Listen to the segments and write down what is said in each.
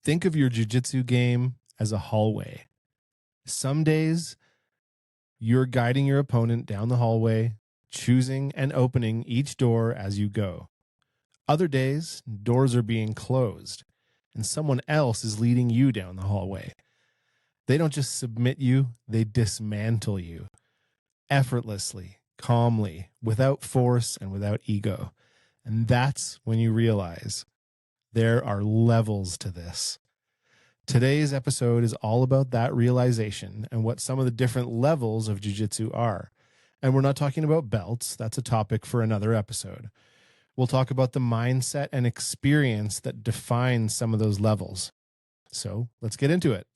Think of your jiu-jitsu game as a hallway. Some days, you're guiding your opponent down the hallway, choosing and opening each door as you go. Other days, doors are being closed, and someone else is leading you down the hallway. They don't just submit you, they dismantle you. Effortlessly, calmly, without force and without ego. And that's when you realize there are levels to this. Today's episode is all about that realization and what some of the different levels of jiu-jitsu are. And we're not talking about belts. That's a topic for another episode. We'll talk about the mindset and experience that defines some of those levels. So let's get into it.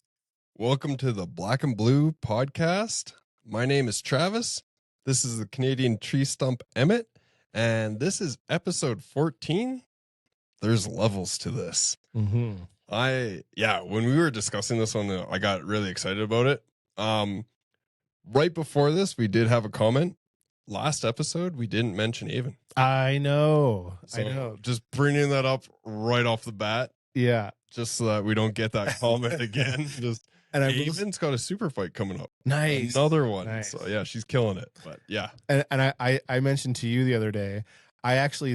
Welcome to the Black and Blue podcast. My name is Travis. This is the Canadian tree stump Emmett, and this is episode 14. There's levels to this. Mm-hmm. When we were discussing this one, I got really excited about it. Right before this, we did have a comment. Last episode, we didn't mention Avon. I know. Just bringing that up right off the bat. Yeah. Just so that we don't get that comment again. Avon's got a super fight coming up. Nice. Another one. Nice. So yeah, she's killing it. But yeah. And I mentioned to you the other day,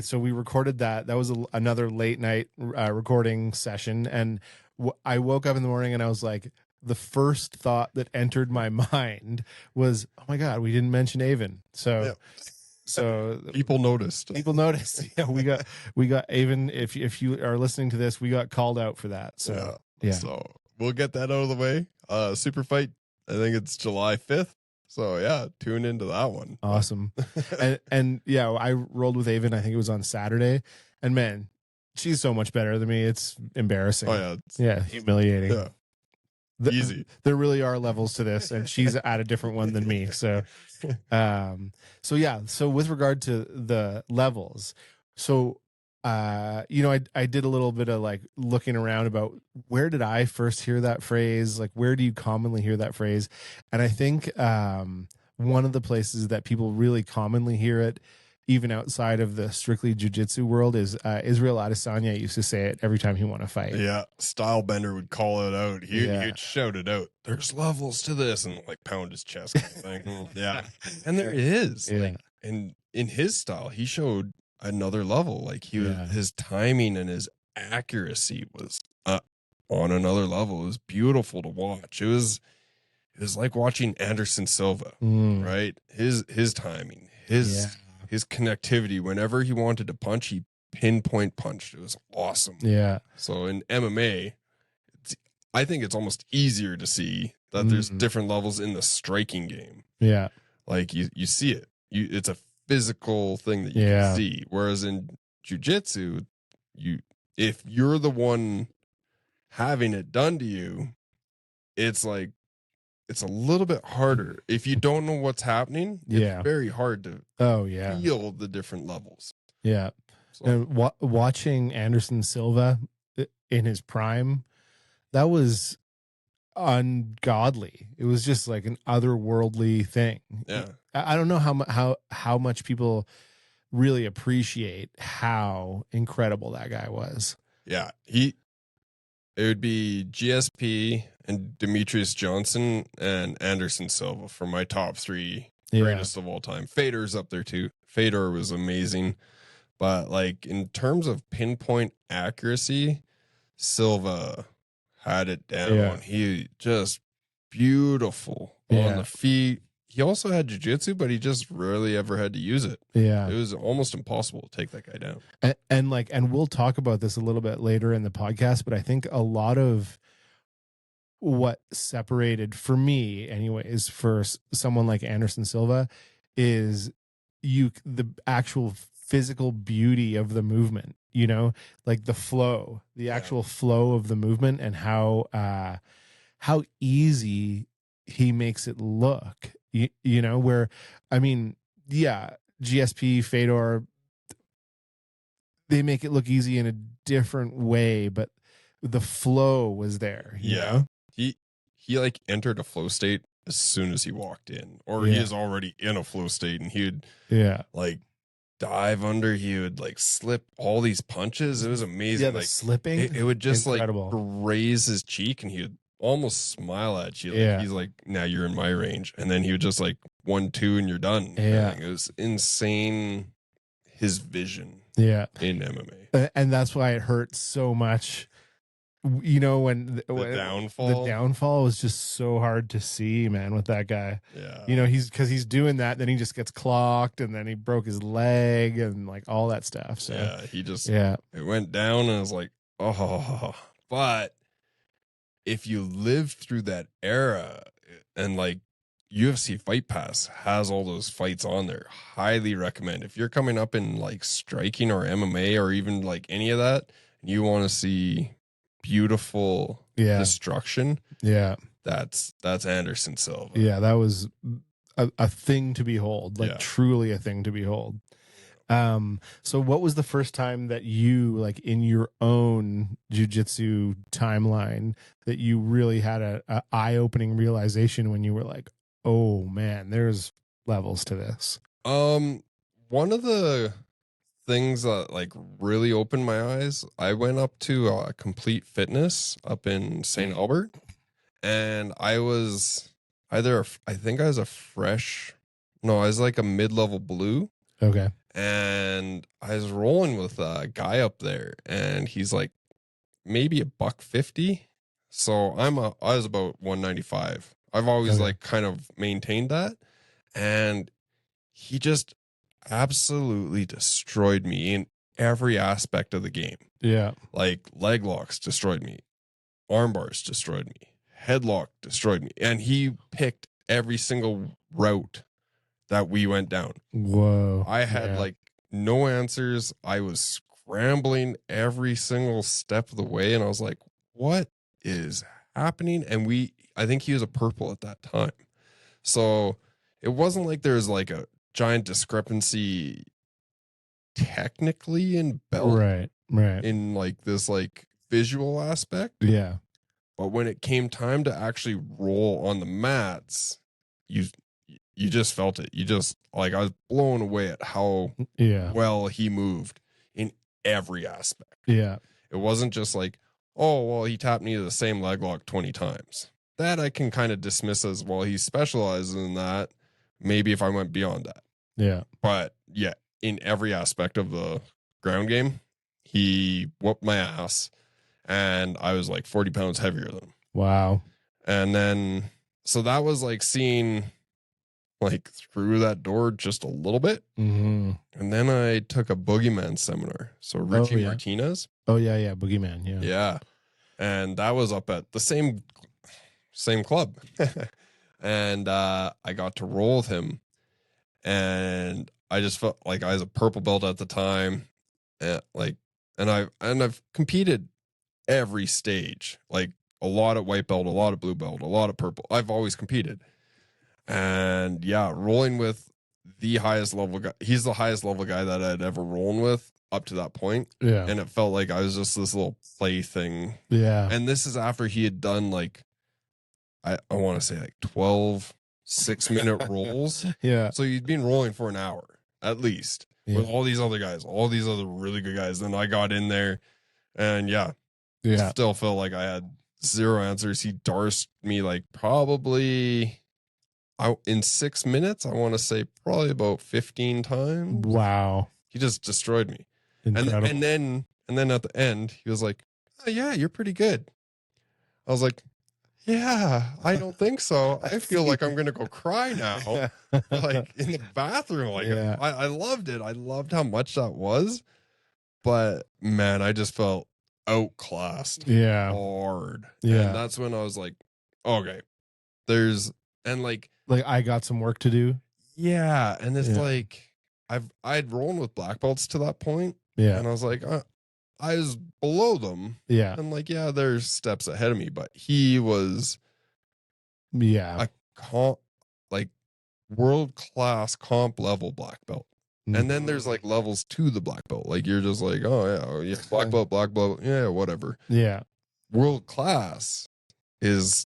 so we recorded that. That was another late night recording session. And I woke up in the morning and I was like, the first thought that entered my mind was, oh my God, we didn't mention Avon. So people noticed. Yeah, we got Avon. If you are listening to this, we got called out for that. So yeah. So we'll get that out of the way. Super fight. I think it's July 5th. So yeah, tune into that one. Awesome. and yeah, I rolled with Avon. I think it was on Saturday, and man, she's so much better than me. It's embarrassing. Oh yeah. Humiliating. Yeah. Easy. There really are levels to this, and she's at a different one than me. So, So with regard to the levels, I did a little bit of like looking around about where did I first hear that phrase? Like, where do you commonly hear that phrase? And I think one of the places that people really commonly hear it, even outside of the strictly jiu-jitsu world, is Israel Adesanya used to say it every time he won a fight. Yeah, Stylebender would call it out. He'd shout it out. There's levels to this, and like pound his chest. Kind of thing. Yeah, and there is. Yeah. Like, and in his style, he showed another level. Like his timing and his accuracy was on another level. It was beautiful to watch. It was like watching Anderson Silva, right? His timing, his connectivity. Whenever he wanted to punch, he pinpoint punched. It was awesome. Yeah. So in MMA, I think it's almost easier to see that there's different levels in the striking game. Yeah. Like you see it. It's a physical thing that you can see. Whereas in jiu-jitsu, if you're the one having it done to you, it's like it's a little bit harder. If you don't know what's happening, it's very hard to feel the different levels. Yeah. So. And watching Anderson Silva in his prime, that was ungodly. It was just like an otherworldly thing. Yeah. I don't know how much people really appreciate how incredible that guy was. Yeah. It would be GSP and Demetrius Johnson and Anderson Silva for my top three greatest of all time. Fedor's up there too. Fedor was amazing. But like in terms of pinpoint accuracy, Silva had it down. Yeah. He just beautiful on the feet. He also had jiu-jitsu, but he just rarely ever had to use it. Yeah. It was almost impossible to take that guy down. And we'll talk about this a little bit later in the podcast, but I think a lot of what separated, for me anyways, for someone like Anderson Silva is the actual physical beauty of the movement, like the flow, the actual flow of the movement, and how easy he makes it look. Where, I mean, GSP, Fedor, they make it look easy in a different way, but the flow was there. You know? He like entered a flow state as soon as he walked in, or he is already in a flow state, and he would like dive under. He would like slip all these punches. It was amazing. Yeah, the like slipping. it would just Incredible. like raise his cheek, and he would almost smile at you. Like Yeah. he's like, now you're in my range. And then he would just like 1-2 and you're done. Yeah. It was insane. His vision. Yeah. In MMA. And that's why it hurts so much. You know, when the downfall was just so hard to see, man, with that guy. Yeah. You know, he's doing that, then he just gets clocked, and then he broke his leg and like all that stuff. So yeah, he just it went down, and I was like, oh. But if you lived through that era, and like UFC Fight Pass has all those fights on there, highly recommend. If you're coming up in like striking or MMA or even like any of that, and you want to see beautiful destruction, that's Anderson Silva. Yeah, that was a thing to behold, like truly a thing to behold. So what was the first time that you, like, in your own jiu-jitsu timeline, that you really had a eye-opening realization when you were like, oh man, there's levels to this? One of the things that like really opened my eyes, I went up to Complete Fitness up in St. Albert, and I was I think I was I was like a mid-level blue. Okay. And I was rolling with a guy up there, and he's like maybe $150. So I was about 195. I've always like kind of maintained that, and he just absolutely destroyed me in every aspect of the game. Yeah. Like leg locks destroyed me, arm bars destroyed me, headlock destroyed me, and he picked every single route that we went down. Whoa. I had like no answers. I was scrambling every single step of the way, and I was like, what is happening? And I think he was a purple at that time. So it wasn't like there was like a giant discrepancy technically in belt. Right. In like this like visual aspect. Yeah. But when it came time to actually roll on the mats, you just felt it. You just, like, I was blown away at how well he moved in every aspect. Yeah. It wasn't just like, oh, well, he tapped me to the same leg lock 20 times. That I can kind of dismiss as, well, he specializes in that. Maybe if I went beyond that. Yeah. But yeah, in every aspect of the ground game, he whooped my ass, and I was like 40 pounds heavier than him. Wow. And then, so that was like seeing like through that door just a little bit. Mm-hmm. And then I took a boogeyman seminar. So Richie Martinez. Oh yeah. Boogeyman. Yeah. Yeah. And that was up at the same club. And I got to roll with him. And I just felt like I was a purple belt at the time. And I've competed every stage, like a lot of white belt, a lot of blue belt, a lot of purple. I've always competed. And yeah, rolling with the highest level guy. He's the highest level guy that I'd ever rolled with up to that point. Yeah. And it felt like I was just this little plaything. Yeah. And this is after he had done like, I want to say like 12 6-minute rolls. Yeah. So he'd been rolling for an hour at least with all these other guys, all these other really good guys. Then I got in there, and still felt like I had zero answers. He darced me like probably in 6 minutes, I want to say probably about 15 times. Wow. He just destroyed me. Incredible. And then at the end, he was like, oh yeah, you're pretty good. I was like, yeah, I don't think so. I feel like I'm going to go cry now. Like in the bathroom. Like I loved it. I loved how much that was. But man, I just felt outclassed. Yeah. Hard. Yeah. And that's when I was like, okay, like I got some work to do. Yeah. And it's like, I'd rolled with black belts to that point. Yeah. And I was like, I was below them. Yeah. And like, there's steps ahead of me, but he was a world-class comp level black belt. Mm-hmm. And then there's like levels to the black belt. Like you're just like, oh yeah, black belt, yeah, whatever. Yeah. World class is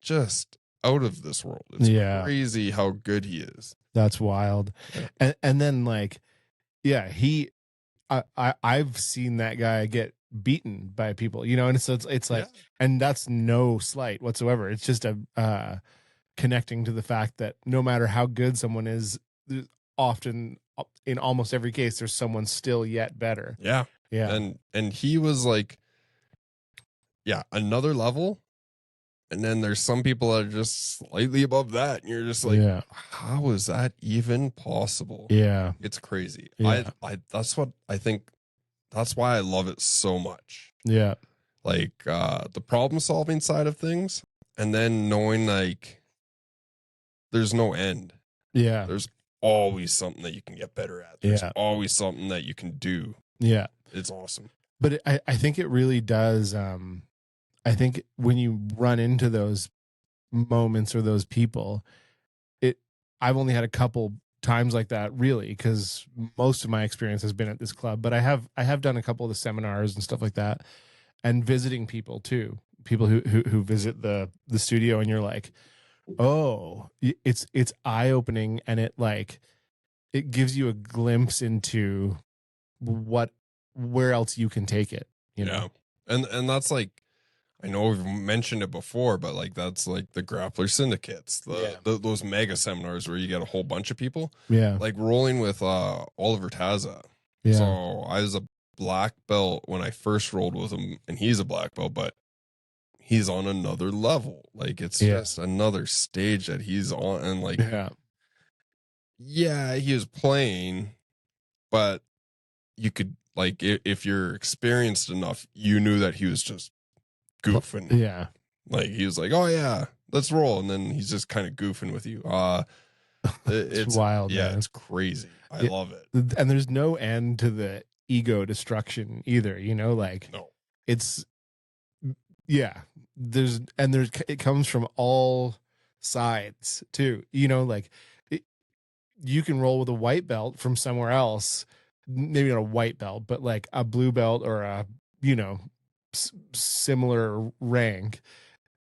just out of this world. It's crazy how good he is. That's wild. Yeah. And then like Yeah, I've seen that guy get beaten by people, you know, and so it's like, and that's no slight whatsoever. It's just a connecting to the fact that no matter how good someone is, there's often in almost every case there's someone still yet better. Yeah. And he was like, another level. And then there's some people that are just slightly above that, and you're just like, how is that even possible? Yeah, it's crazy. Yeah. That's what I think. That's why I love it so much. Yeah, like the problem solving side of things, and then knowing like there's no end. Yeah, there's always something that you can get better at. There's always something that you can do. Yeah, it's awesome. But I think it really does. I think when you run into those moments or those people, I've only had a couple times like that, really, because most of my experience has been at this club. But I have done a couple of the seminars and stuff like that, and visiting people too. People who visit the studio, and you're like, oh, it's eye opening, and it gives you a glimpse into where else you can take it. You know, and that's like, I know we've mentioned it before, but like that's like the grappler syndicates, those mega seminars where you get a whole bunch of people. Yeah, like rolling with Oliver Taza. Yeah. So I was a black belt when I first rolled with him, and he's a black belt, but he's on another level. Like it's just another stage that he's on, and like he was playing, but you could like if you're experienced enough, you knew that he was just goofing. Yeah. Like he was like, oh yeah, let's roll. And then he's just kind of goofing with you. It's wild. Yeah, man. It's crazy. I love it. And there's no end to the ego destruction either, you know, like it's it comes from all sides too, you know, like you can roll with a white belt from somewhere else, maybe not a white belt, but like a blue belt or a, you know, similar rank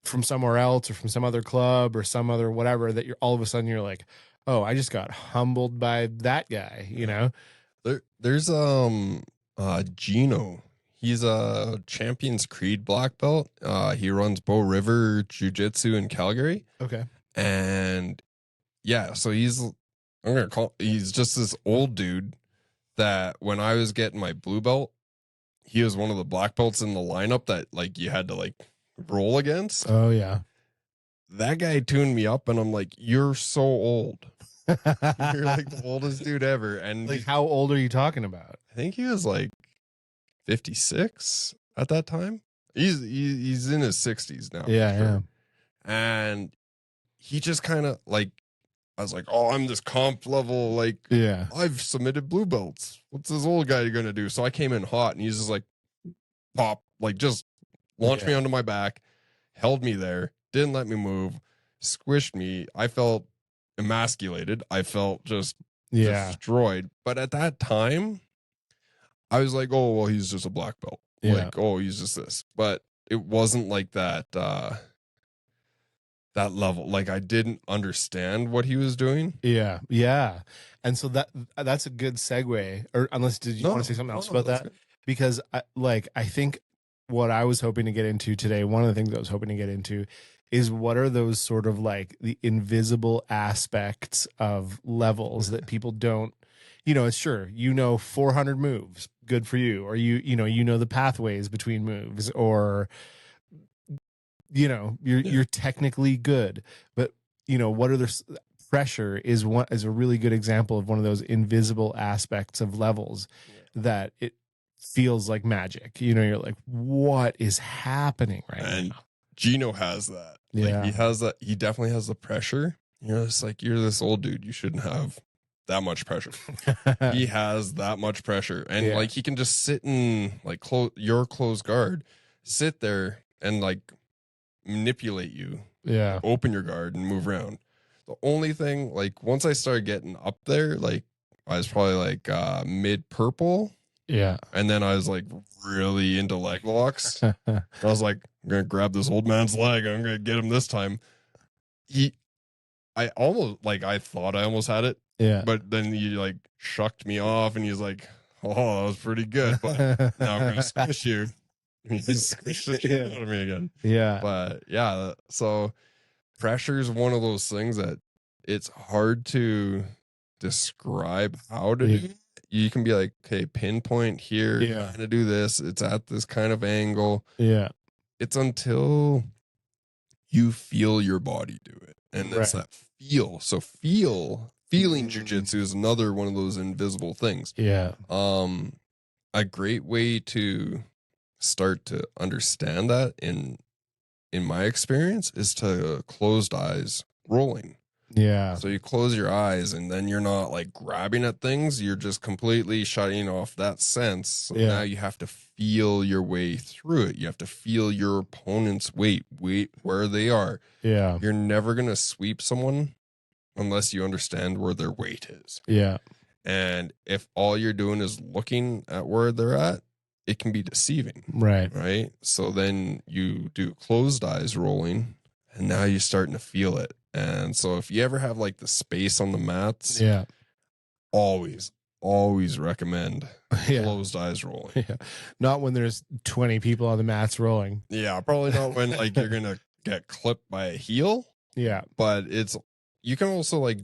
from somewhere else or from some other club or some other whatever, that you're all of a sudden you're like, oh, I just got humbled by that guy, you know. There's Gino. He's a Champions Creed black belt. He runs Bow River Jiu Jitsu in Calgary. Okay. And so he's just this old dude that when I was getting my blue belt, he was one of the black belts in the lineup that like you had to like roll against. Oh yeah. That guy tuned me up, and I'm like, you're so old. You're like the oldest dude ever. And like, how old are you talking about? I think he was like 56 at that time. He's in his 60s now. Yeah. And he just kind of like, I was like, oh, I'm this comp level, like, I've submitted blue belts. What's this old guy gonna do? So I came in hot, and he's just like, pop, like just launched me onto my back, held me there, didn't let me move, squished me. I felt emasculated. I felt just destroyed. But at that time, I was like, oh, well, he's just a black belt. Like, oh, he's just this. But it wasn't like that. That level, like I didn't understand what he was doing. Yeah. And so that's a good segue. Or unless did you want to say something else about that? Good. Because I think what I was hoping to get into today, one of the things I was hoping to get into is what are those sort of like the invisible aspects of levels that people don't, you know, it's sure, you know, 400 moves, good for you. Or you know the pathways between moves, or you know, you're technically good, but you know, what are the pressure is a really good example of one of those invisible aspects of levels that it feels like magic. You know, you're like, what is happening right now? Gino has that. Like, he has that. He definitely has the pressure. You know, it's like, you're this old dude. You shouldn't have that much pressure. He has that much pressure. And like, he can just sit in like your closed guard, sit there and like manipulate you, open your guard and move around. The only thing, like once I started getting up there, like I was probably like mid purple, and then I was like really into leg locks. I was like, I'm gonna grab this old man's leg, I'm gonna get him this time. I thought I almost had it, Yeah. But then he like shucked me off and he's like, oh, that was pretty good. But now I'm going to squish you. And he squished the shit out of me again. Yeah. But yeah, so pressure is one of those things that it's hard to describe how to do. You can be like, okay, pinpoint here, Yeah. kind of do this. It's at this kind of angle. Yeah. It's until you feel your body do it. And that's that feel. So feeling jujitsu is another one of those invisible things. Yeah. A great way to start to understand that in my experience is to closed eyes rolling. Yeah. So you close your eyes and then you're not like grabbing at things. You're just completely shutting off that sense. So now you have to feel your way through it. You have to feel your opponent's weight where they are. Yeah. You're never going to sweep someone unless you understand where their weight is. Yeah. And if all you're doing is looking at where they're at, it can be deceiving. Right. So then you do closed eyes rolling and now you're starting to feel it. And so if you ever have like the space on the mats, always recommend closed eyes rolling. Yeah. Not when there's 20 people on the mats rolling. Yeah, probably not when like you're going to get clipped by a heel. Yeah. But you can also like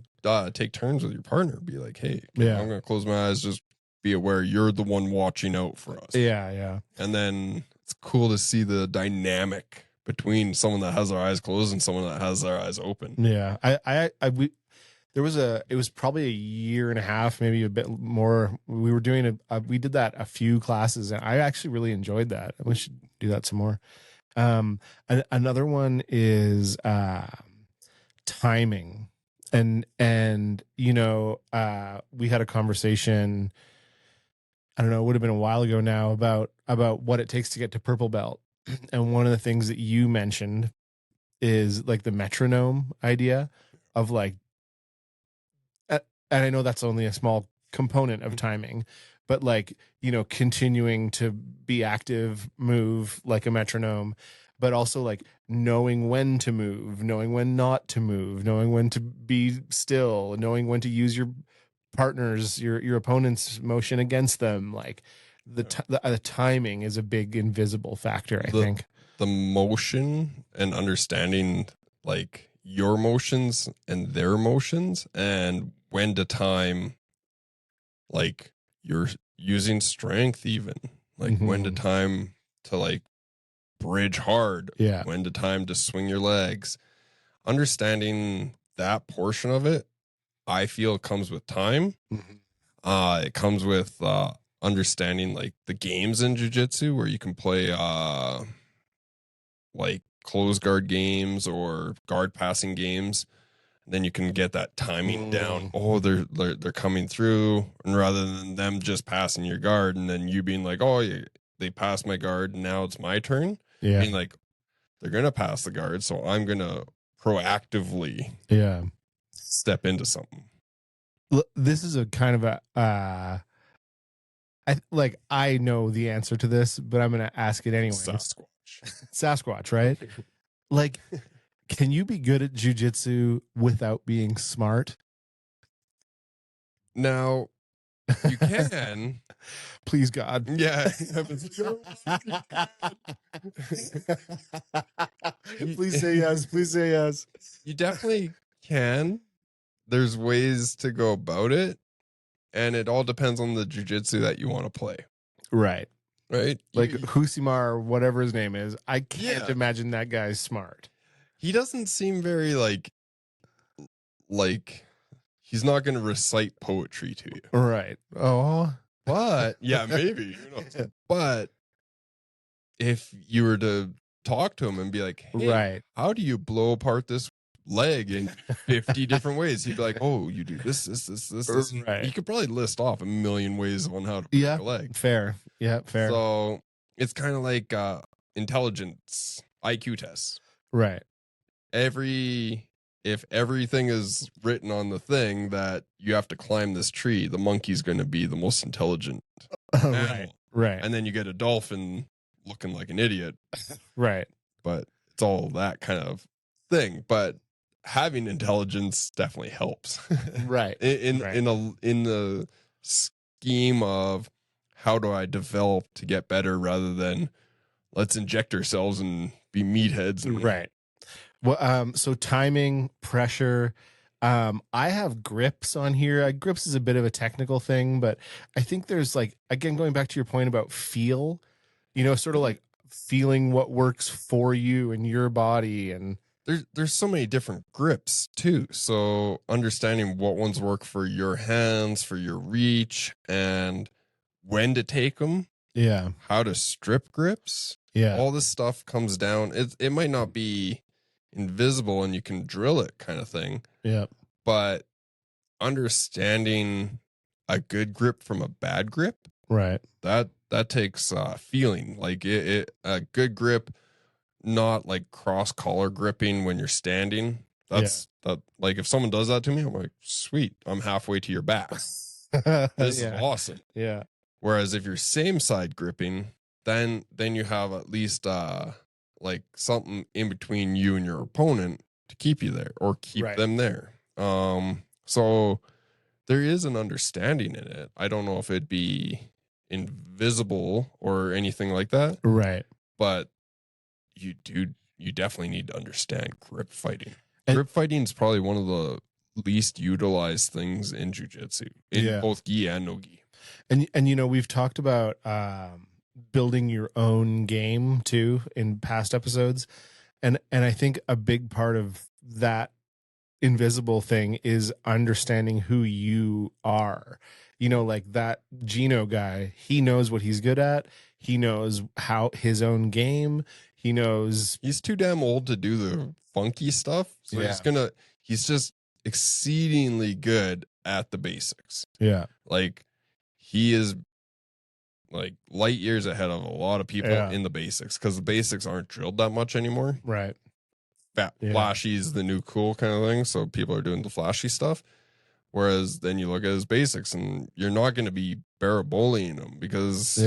take turns with your partner. Be like, hey, I'm going to close my eyes. Just be aware you're the one watching out for us. Yeah, yeah. And then it's cool to see the dynamic between someone that has their eyes closed and someone that has their eyes open. Yeah. It was probably a year and a half, maybe a bit more. We were doing we did that a few classes and I actually really enjoyed that. We should do that some more. Another one is timing. And you know, we had a conversation, I don't know, it would have been a while ago now about what it takes to get to purple belt. And one of the things that you mentioned is like the metronome idea of like, and I know that's only a small component of timing, but like, you know, continuing to be active, move like a metronome, but also like knowing when to move, knowing when not to move, knowing when to be still, knowing when to use your partner's, your opponent's motion against them. Like the timing is a big invisible factor, I think. The motion and understanding like your motions and their motions and when to time, like you're using strength, even like when to time to like bridge hard, when to time to swing your legs. Understanding that portion of it, I feel comes with time. It comes with understanding like the games in jiu-jitsu where you can play like close guard games or guard passing games. Then you can get that timing down. Oh, they're coming through, and rather than them just passing your guard and then you being like, oh, they passed my guard, and now it's my turn. Yeah, being like, they're gonna pass the guard, so I'm gonna proactively step into something. This is a kind of a I know the answer to this, but I'm gonna ask it anyway. Sasquatch, right? Like, can you be good at jiu-jitsu without being smart? Now, you can. Please, God. Yeah. Please say yes. Please say yes. You definitely can. There's ways to go about it. And it all depends on the jiu-jitsu that you want to play. Right. Right? Like Husimar, whatever his name is. I can't imagine that guy's smart. He doesn't seem very like he's not going to recite poetry to you. Right. Oh. But yeah, maybe. Who knows? But if you were to talk to him and be like, hey, how do you blow apart this leg in 50 different ways? He'd be like, oh, you do this. Right. You could probably list off a million ways on how to break a leg. Fair. Yeah, fair. So it's kind of like intelligence IQ tests. Right. If everything is written on the thing that you have to climb this tree, the monkey's going to be the most intelligent animal. Right. And then you get a dolphin looking like an idiot. Right. But it's all that kind of thing. But having intelligence definitely helps. Right. in the scheme of how do I develop to get better rather than let's inject ourselves and be meatheads. Right. Well, so timing, pressure. I have grips on here. Grips is a bit of a technical thing, but I think there's like, again, going back to your point about feel, sort of like feeling what works for you and your body. And there's so many different grips too. So understanding what ones work for your hands, for your reach, and when to take them. Yeah. How to strip grips. Yeah. All this stuff comes down. It might not be invisible and you can drill it kind of thing. Yeah. But understanding a good grip from a bad grip. Right. That takes feeling. Like a good grip, not like cross collar gripping when you're standing. That like if someone does that to me, I'm like, sweet, I'm halfway to your back. This is awesome. Yeah. Whereas if you're same side gripping, then you have at least like something in between you and your opponent to keep you there or keep them there. So there is an understanding in it. I don't know if it'd be invisible or anything like that. Right. But you definitely need to understand grip fighting. Grip fighting is probably one of the least utilized things in jiu-jitsu in both gi and no gi. And we've talked about building your own game too in past episodes, and I think a big part of that invisible thing is understanding who you are. Like that Gino guy, he knows what he's good at. He knows how his own game. He knows he's too damn old to do the funky stuff. So he's just exceedingly good at the basics. Yeah. Like he is like light years ahead of a lot of people in the basics because the basics aren't drilled that much anymore. Right. Flashy is the new cool kind of thing. So people are doing the flashy stuff. Whereas then you look at his basics and you're not going to be barabullying him because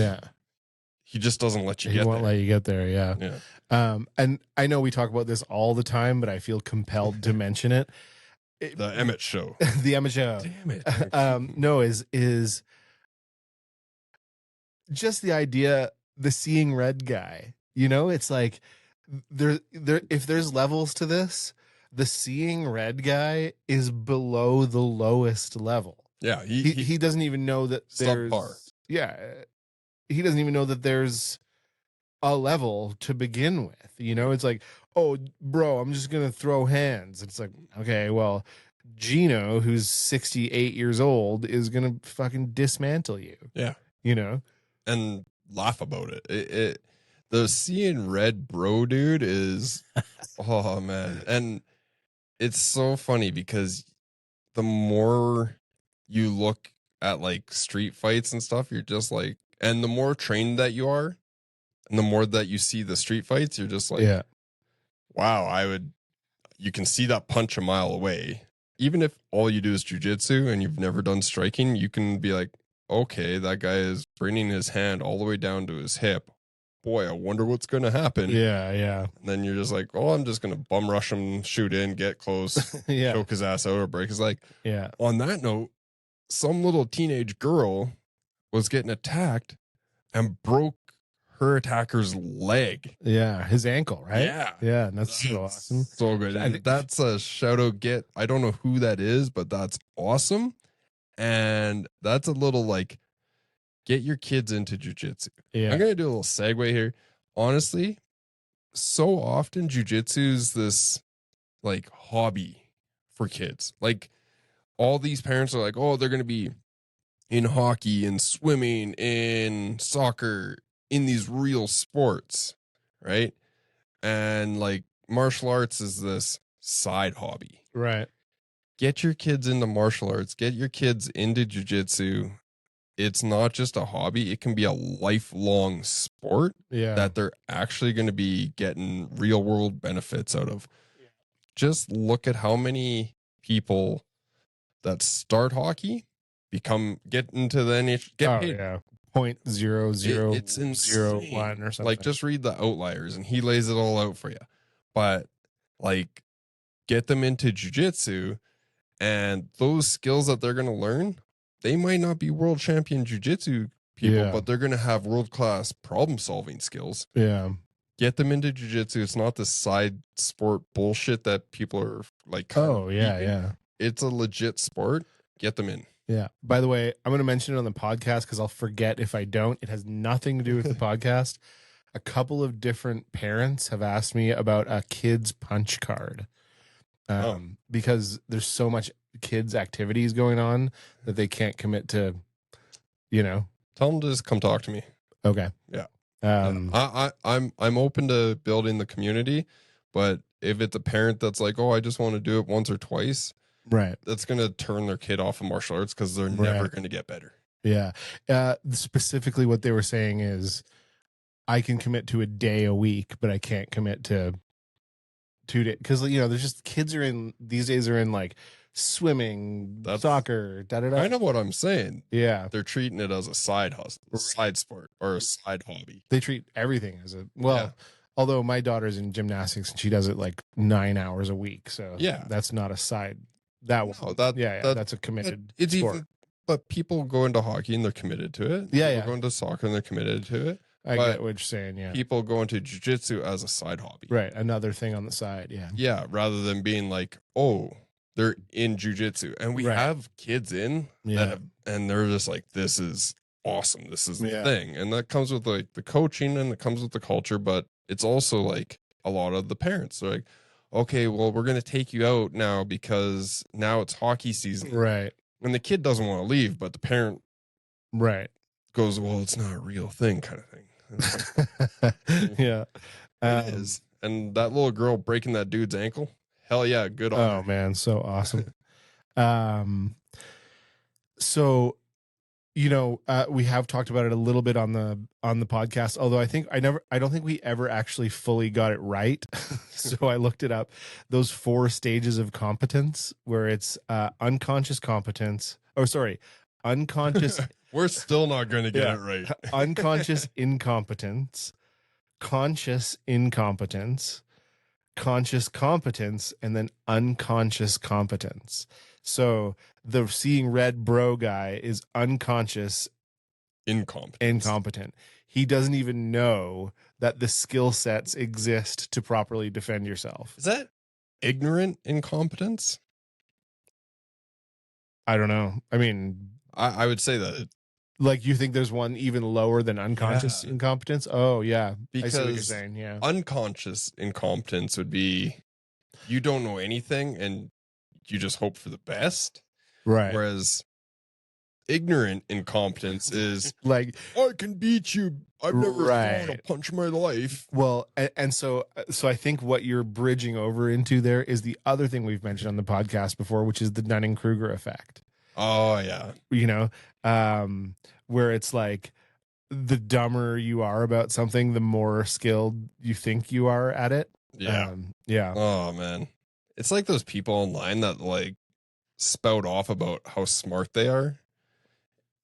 he just doesn't let you get there. He won't let you get there. Yeah. And I know we talk about this all the time, but I feel compelled to mention it. The Emmett show. The Emmett show. Damn it. No, is just the idea, the seeing red guy, it's like there, if there's levels to this, the seeing red guy is below the lowest level. Yeah. He doesn't even know that there's subpar. Yeah. He doesn't even know that there's a level to begin with. It's like, oh, bro, I'm just going to throw hands. It's like, okay, well, Gino, who's 68 years old, is going to fucking dismantle you. Yeah. And laugh about it. The seeing red bro dude is, oh man. And it's so funny because the more you look at like street fights and stuff, you're just like, and the more trained that you are, and the more that you see the street fights, you're just like, wow, you can see that punch a mile away. Even if all you do is jujitsu and you've never done striking, you can be like, okay, that guy is bringing his hand all the way down to his hip. Boy, I wonder what's going to happen. Yeah. And then you're just like, oh, I'm just going to bum rush him, shoot in, get close, choke his ass out or break his leg. Yeah. On that note, some little teenage girl was getting attacked and broke her attacker's leg. Yeah, his ankle, right? Yeah. And that's so awesome. So good. And that's a shout out I don't know who that is, but that's awesome. And that's a little like, get your kids into jiu-jitsu. Yeah. I'm going to do a little segue here. Honestly, so often jiu-jitsu is this like hobby for kids. Like all these parents are like, oh, they're going to be in hockey and swimming, in soccer, in these real sports, right? And like martial arts is this side hobby. Right. Get your kids into martial arts. Get your kids into jiu-jitsu. It's not just a hobby. It can be a lifelong sport that they're actually going to be getting real world benefits out of. Yeah. Just look at how many people that start hockey get into the NHL, get paid. Yeah. 0.0001 it's or something. Like just read the outliers and he lays it all out for you. But like get them into jiu-jitsu, and those skills that they're going to learn, they might not be world champion jiu-jitsu people, but they're going to have world-class problem-solving skills. Yeah. Get them into jiu-jitsu. It's not this side sport bullshit that people are like, yeah. It's a legit sport. Get them in. Yeah. By the way, I'm going to mention it on the podcast because I'll forget if I don't. It has nothing to do with the podcast. A couple of different parents have asked me about a kid's punch card. Because there's so much kids activities going on that they can't commit to, Tell them to just come talk to me. Okay. Yeah. I'm open to building the community, but if it's a parent that's like, oh, I just want to do it once or twice, right, that's going to turn their kid off of martial arts because they're never going to get better. Yeah. Specifically what they were saying is I can commit to a day a week, but I can't commit to 2 days. Because, there's just kids these days are in like swimming, soccer, I know what I'm saying. Yeah. They're treating it as a side hustle, a side sport, or a side hobby. They treat everything as although my daughter's in gymnastics and she does it like 9 hours a week. So that's not a side. That's a committed sport. But people go into hockey and they're committed to it. Yeah. People go into soccer and they're committed to it. I get what you're saying, yeah. People go into jiu-jitsu as a side hobby. Right, another thing on the side, yeah. Yeah, rather than being like, oh, they're in jiu-jitsu. And we have kids in and they're just like, this is awesome. This is the thing. And that comes with like the coaching and it comes with the culture, but it's also like a lot of the parents. They're like, okay, well, we're going to take you out now because now it's hockey season. Right. And the kid doesn't want to leave, but the parent goes, well, it's not a real thing kind of thing. Yeah. It is. And that little girl breaking that dude's ankle, hell yeah, good on her. Man, so awesome. So we have talked about it a little bit on the podcast, although I don't think we ever actually fully got it right. So I looked it up. Those 4 stages of competence, where it's unconscious competence. Oh, sorry. Unconscious. We're still not going to get it right. Unconscious incompetence, conscious incompetence, conscious competence, and then unconscious competence. So the seeing red bro guy is unconscious incompetent. He doesn't even know that the skill sets exist to properly defend yourself. Is that ignorant incompetence? I don't know. I mean, I would say that. Like, you think there's one even lower than unconscious incompetence? Oh, yeah. Because I see what you're saying, yeah. Unconscious incompetence would be you don't know anything and you just hope for the best. Right. Whereas ignorant incompetence is like, I can beat you. I've never thrown a punch in my life. Well, and so I think what you're bridging over into there is the other thing we've mentioned on the podcast before, which is the Dunning-Kruger effect. Oh, yeah. Where it's like the dumber you are about something, the more skilled you think you are at it. Yeah. Yeah. Oh, man. It's like those people online that like spout off about how smart they are.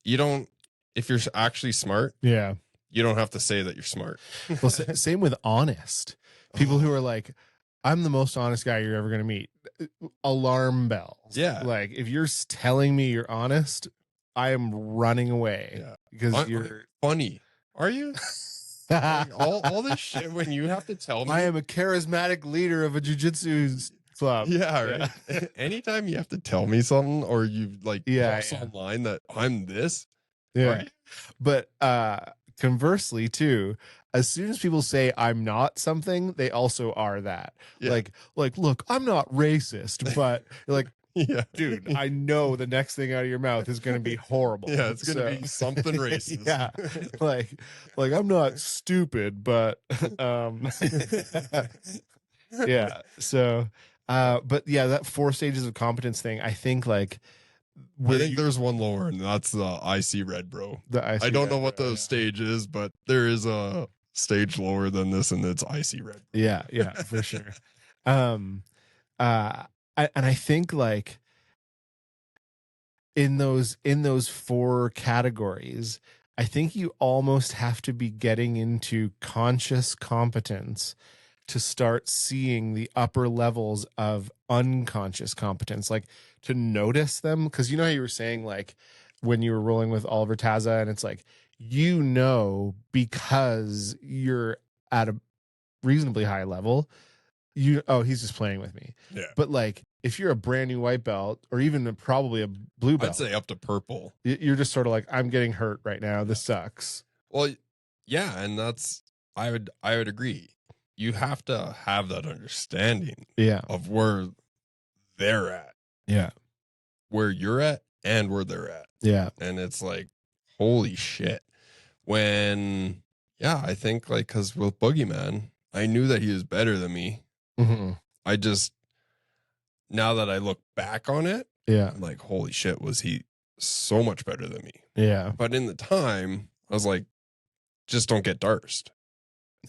If you're actually smart, you don't have to say that you're smart. Well, same with honest. People who are like, I'm the most honest guy you're ever going to meet. Alarm bells. Yeah. Like, if you're telling me you're honest, I am running away because you're funny. Are you? Like, all this shit when you have to tell me. I am a charismatic leader of a jiu-jitsu club. Yeah, right. Yeah. Anytime you have to tell me something or you like post online that I'm this. Yeah. Right? But conversely too, as soon as people say I'm not something, they also are that. Yeah. Like, look, I'm not racist, but you're like, dude, I know the next thing out of your mouth is going to be horrible. Yeah, it's going to be something racist. Yeah, like I'm not stupid, but yeah. So, but yeah, that 4 stages of competence thing, I think there's one lower, and that's the IC Red Bro. I don't know what the stage is, but there is a stage lower than this, and it's IC Red Bro. Yeah, for sure. And I think like in those 4 categories, I think you almost have to be getting into conscious competence to start seeing the upper levels of unconscious competence, like to notice them. Because you know how you were saying, like, when you were rolling with Oliver Taza, and it's like, you know, because you're at a reasonably high level, he's just playing with me. Yeah. But like, if you're a brand new white belt, or even probably a blue belt, I'd say up to purple, you're just sort of like, I'm getting hurt right now. This sucks. Well, yeah, and I would agree. You have to have that understanding of where they're at. Yeah. Where you're at and where they're at. Yeah. And it's like, holy shit. I think like, cause with Boogeyman, I knew that he was better than me. Mm-hmm. Now that I look back on it, I'm like, holy shit, was he so much better than me? Yeah. But in the time, I was like, just don't get darsed.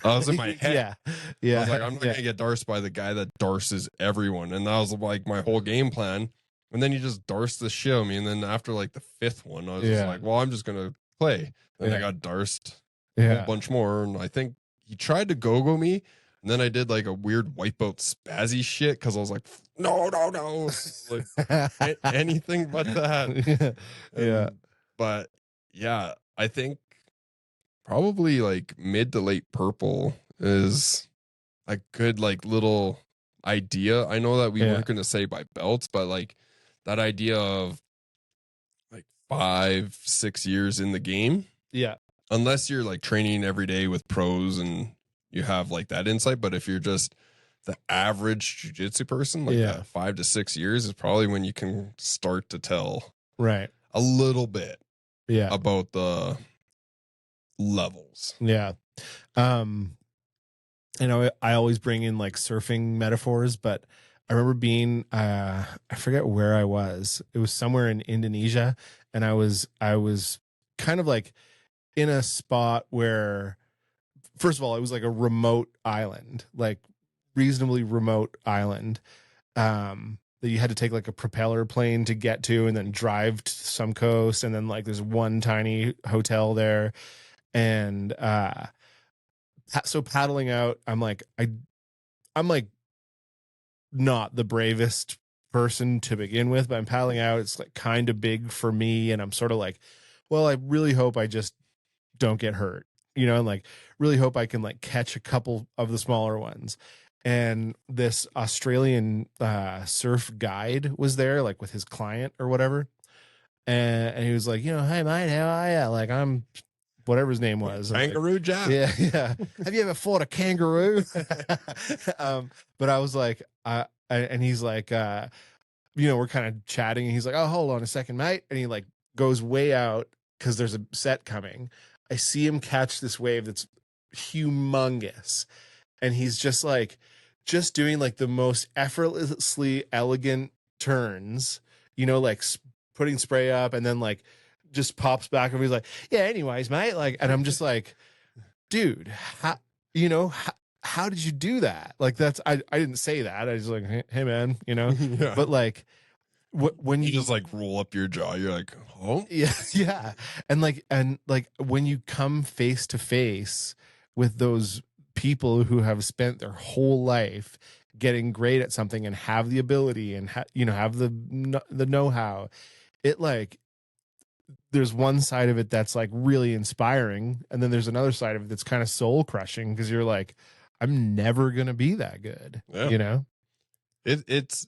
I was in my head. Yeah. I was like, I'm not going to get darsed by the guy that darses everyone. And that was like my whole game plan. And then you just darse the shit out of me. And then after like the fifth one, I was just like, well, I'm just going to play. And I got darsed a whole bunch more. And I think he tried to go-go me. And then I did like a weird wipeout spazzy shit because I was like, no. Like, anything but that. But yeah, I think probably like mid to late purple is a good like little idea. I know that we weren't going to say by belts, but like that idea of like 5-6 years in the game. Yeah. Unless you're like training every day with pros and you have like that insight. But if you're just the average jiu-jitsu person, like that 5 to 6 years is probably when you can start to tell a little bit about the levels. Yeah. You know, I always bring in like surfing metaphors, but I remember being I forget where I was. It was somewhere in Indonesia, and I was kind of like in a spot where, first of all, it was like a remote island, like reasonably remote island, that you had to take like a propeller plane to get to, and then drive to some coast, and then like there's one tiny hotel there. And so paddling out, I'm like not the bravest person to begin with, but I'm paddling out. It's like kind of big for me, and I'm sort of like, well, I really hope I just don't get hurt, you know, and like really hope I can like catch a couple of the smaller ones. And this Australian surf guide was there, like with his client or whatever, and he was like, you know, hey mate, how are you? Like, I'm whatever his name was. Kangaroo Jack. Yeah. Have you ever fought a kangaroo? But I was like, and he's like, you know, we're kind of chatting, and he's like, oh, hold on a second, mate. And he like goes way out because there's a set coming. I see him catch this wave that's humongous. And he's just doing like the most effortlessly elegant turns, you know, like putting spray up, and then like just pops back, and he's like, yeah, anyways, mate. Like, and I'm just like, dude, how did you do that? Like, I didn't say that. I was like, hey man, you know, but like, when you just like roll up your jaw, you're like, oh yeah. And like when you come face to face with those people who have spent their whole life getting great at something and have the ability and have the know-how, it like, there's one side of it that's like really inspiring, and then there's another side of it that's kind of soul crushing, because you're like, I'm never gonna be that good. You know, it's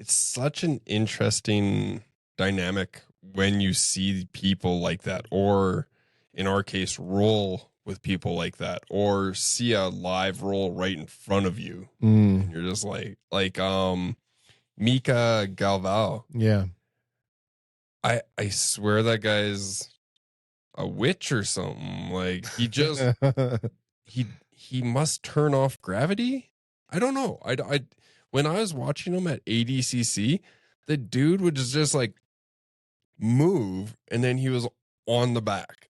such an interesting dynamic when you see people like that, or in our case, roll with people like that, or see a live roll right in front of you. And you're just like Mika Galvao. Yeah. I swear that guy's a witch or something. Like, he just he must turn off gravity. I don't know. I when I was watching him at ADCC, the dude would just like move, and then he was on the back.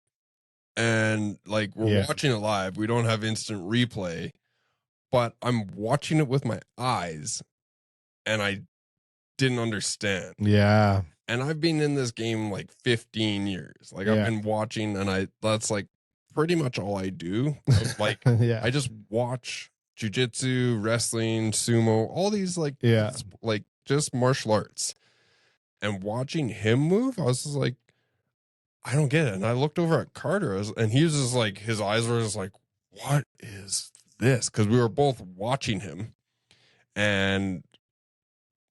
And like, we're watching it live. We don't have instant replay, but I'm watching it with my eyes, and I didn't understand. Yeah. And I've been in this game like 15 years. Like, I've been watching, and that's like pretty much all I do. Like, I just watch jiu-jitsu, wrestling, sumo, all these like just martial arts. And watching him move, I was just like, I don't get it. And I looked over at Carter, and he was just like, his eyes were just like, what is this? Because we were both watching him, and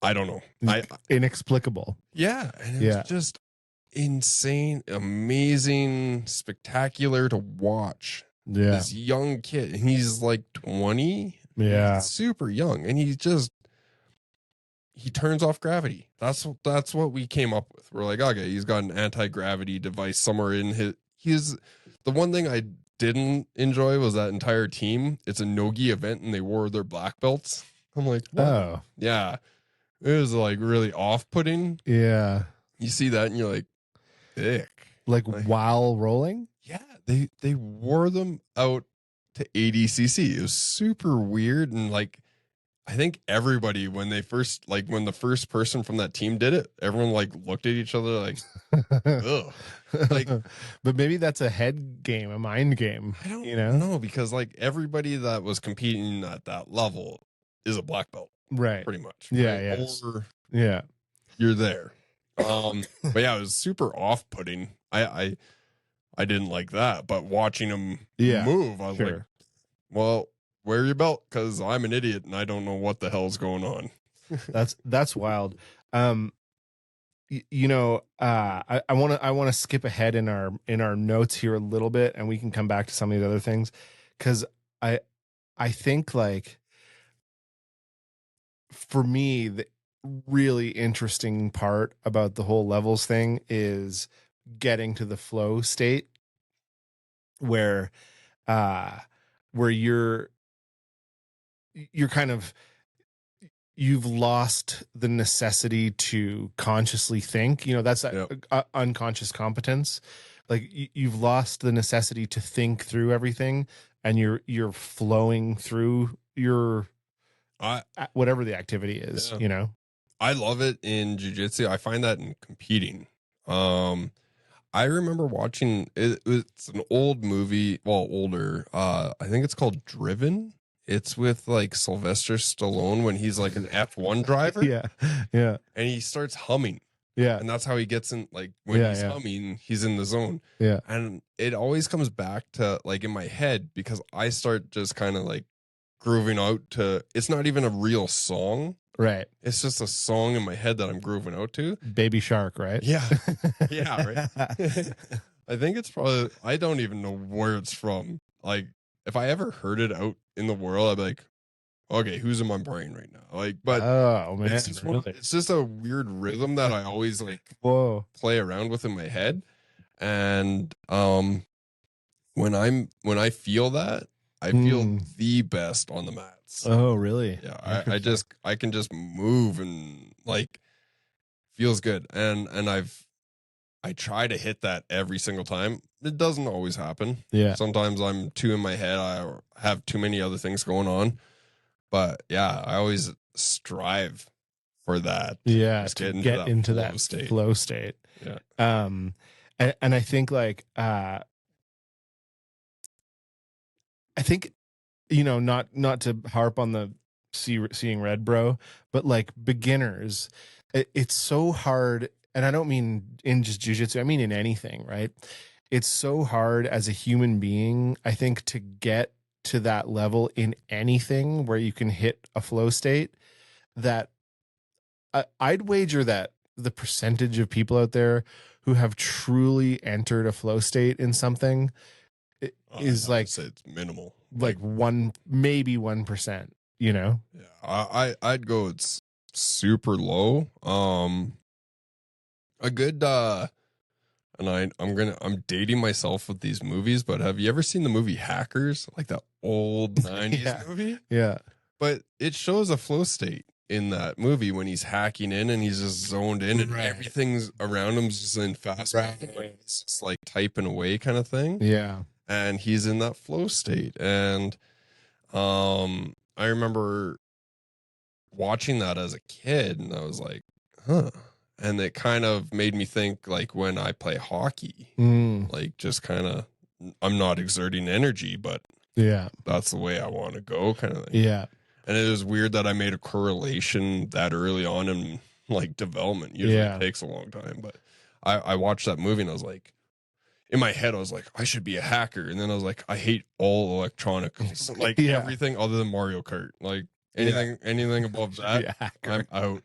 I don't know. Inexplicable. Yeah. And it was just insane, amazing, spectacular to watch. Yeah. This young kid, and he's like 20. Yeah. He's super young. And he turns off gravity. That's what we came up with. We're like, okay, he's got an anti-gravity device somewhere in his. The one thing I didn't enjoy was that entire team. It's a no-gi event, and they wore their black belts. I'm like, what? Oh, yeah. It was like really off-putting. Yeah. You see that, and you're like, ick. Like while rolling? Yeah, they wore them out to ADCC. It was super weird, and like, I think everybody when the first person from that team did it, everyone like looked at each other like, ugh. Like, but maybe that's a head game, a mind game. I don't know, because like everybody that was competing at that level is a black belt, right? Pretty much, yeah, right? Yeah. You're there. But yeah, it was super off-putting. I didn't like that, but watching him move, I was like, well, wear your belt, because I'm an idiot and I don't know what the hell's going on. That's wild. I want to skip ahead in our notes here a little bit, and we can come back to some of these other things, because I think, like, for me, the really interesting part about the whole levels thing is getting to the flow state where you're kind of, you've lost the necessity to consciously think. That's that unconscious competence. Like, you've lost the necessity to think through everything, and you're flowing through your whatever the activity is. I love it in jiu-jitsu. I find that in competing. I remember watching it's an old movie, well, older. I think it's called Driven. It's with like Sylvester Stallone when he's like an F1 driver. Yeah. And he starts humming. Yeah. And that's how he gets in, like, when he's humming, he's in the zone. Yeah. And it always comes back to, like, in my head, because I start just kind of like grooving out to, it's not even a real song. Right. It's just a song in my head that I'm grooving out to. Baby Shark, right? Yeah. Yeah, right. I think it's probably, I don't even know where it's from. Like, if I ever heard it out in the world, I'd be like, okay, who's in my brain right now? Like, but oh man, it's just a weird rhythm that I always like play around with in my head. And when I feel that, I feel the best on the mats. Oh, really? Yeah, I can just move, and like, feels good. And I try to hit that every single time. It doesn't always happen. Yeah. Sometimes I'm too in my head. I have too many other things going on. But yeah, I always strive for that. Yeah, to get into that flow state. Yeah. And I think, like, I think, not to harp on the seeing red, bro, but like, beginners, it's so hard. And I don't mean in just jiu-jitsu, I mean in anything, right? It's so hard as a human being, I think, to get to that level in anything where you can hit a flow state, that I'd wager that the percentage of people out there who have truly entered a flow state in something is like, it's minimal, like maybe 1%, Yeah, I'd go it's super low. A good and I'm dating myself with these movies, but have you ever seen the movie Hackers? Like that old 90s movie? Yeah. But it shows a flow state in that movie when he's hacking in and he's just zoned in, and everything's around him's just in fast it's just like typing away kind of thing. Yeah. And he's in that flow state. And I remember watching that as a kid, and I was like, huh. And it kind of made me think, like, when I play hockey, like, just kind of, I'm not exerting energy, but Yeah. That's the way I want to go, kind of thing. Yeah. And it was weird that I made a correlation that early on in like development. Usually it takes a long time, but I watched that movie and I was like, in my head, I was like, I should be a hacker. And then I was like, I hate all electronics, like everything other than Mario Kart. Like anything above that, I'm out.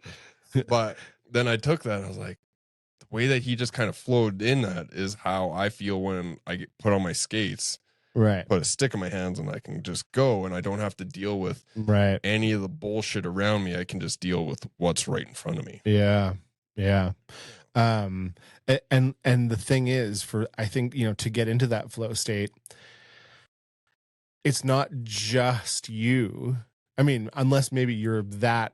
But then I took that and I was like, the way that he just kind of flowed in that is how I feel when I get put on my skates. Right. Put a stick in my hands and I can just go and I don't have to deal with any of the bullshit around me. I can just deal with what's right in front of me. Yeah. Yeah. And the thing is, I think, to get into that flow state, it's not just you. I mean, unless maybe you're that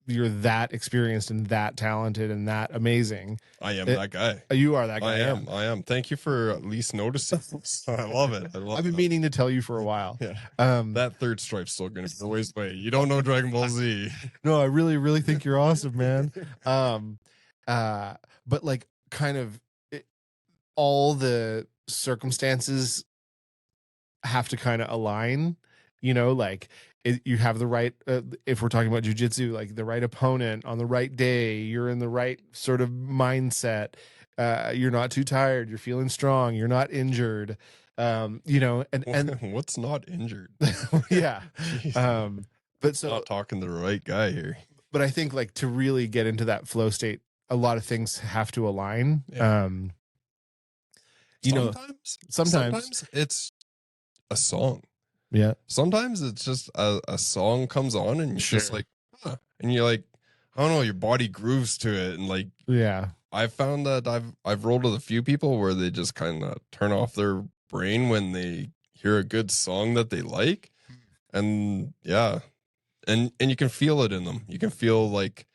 experienced and that talented and that amazing. I am that guy. You are that guy. I am. Thank you for at least noticing. I love it. I've been meaning to tell you for a while. Yeah. That third stripe's still going to be a ways away. You don't know Dragon Ball Z. No, I really, really think you're awesome, man. But like kind of all the circumstances have to kind of align, like you have the right, if we're talking about jujitsu, like the right opponent on the right day, you're in the right sort of mindset. You're not too tired. You're feeling strong. You're not injured. And what's not injured? Yeah. But so not talking to the right guy here. But I think like to really get into that flow state, a lot of things have to align. Yeah. Sometimes it's a song. Yeah. Sometimes it's just a song comes on and you're just like, huh. And you're like, I don't know, your body grooves to it. And like, yeah, I've found that I've rolled with a few people where they just kind of turn off their brain when they hear a good song that they like. And yeah. And you can feel it in them. You can feel like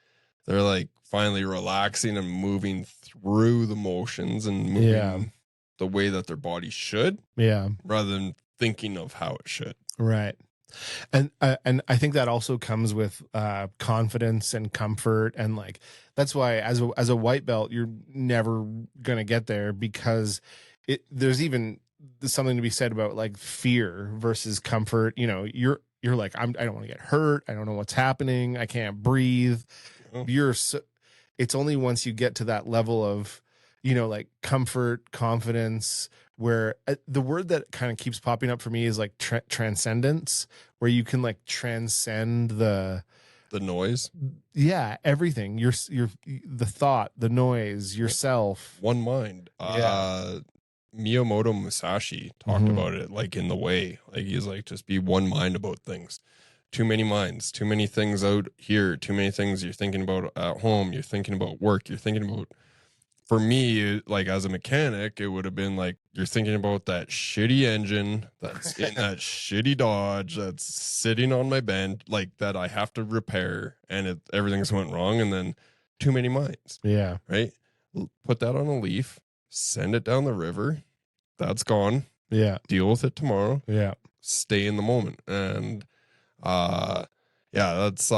they're like finally relaxing and moving through the motions and moving the way that their body should. Yeah. Rather than thinking of how it should. Right. And I think that also comes with confidence and comfort, and like that's why as a white belt you're never gonna get there, because there's even something to be said about like fear versus comfort. You're like I don't want to get hurt. I don't know what's happening. I can't breathe. It's only once you get to that level of like comfort, confidence, where the word that kind of keeps popping up for me is like transcendence, where you can like transcend the noise. Yeah, everything. You're the thought, the noise, yourself. One mind. Miyamoto Musashi talked about it like in The Way. Like he's like, just be one mind about things. Too many minds, too many things out here, too many things you're thinking about at home, you're thinking about work, you're thinking about. For me, like as a mechanic, it would have been like you're thinking about that shitty engine that's in that shitty Dodge that's sitting on my bench, like that I have to repair, and everything's went wrong, and then too many minds. Yeah. Right? Put that on a leaf, send it down the river. That's gone. Yeah. Deal with it tomorrow. Yeah. Stay in the moment. And that's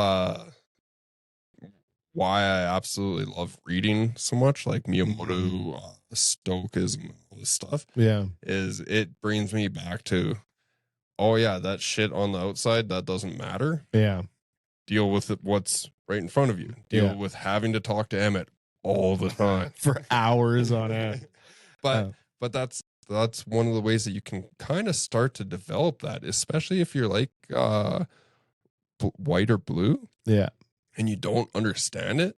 why I absolutely love reading so much, like Miyamoto, Stoicism, all this stuff. Yeah. Is it brings me back to, oh yeah, that shit on the outside, that doesn't matter. Yeah. Deal with it, what's right in front of you. Deal with having to talk to Emmett all the time. For hours on end. But that's one of the ways that you can kind of start to develop that, especially if you're like white or blue. Yeah. And you don't understand it.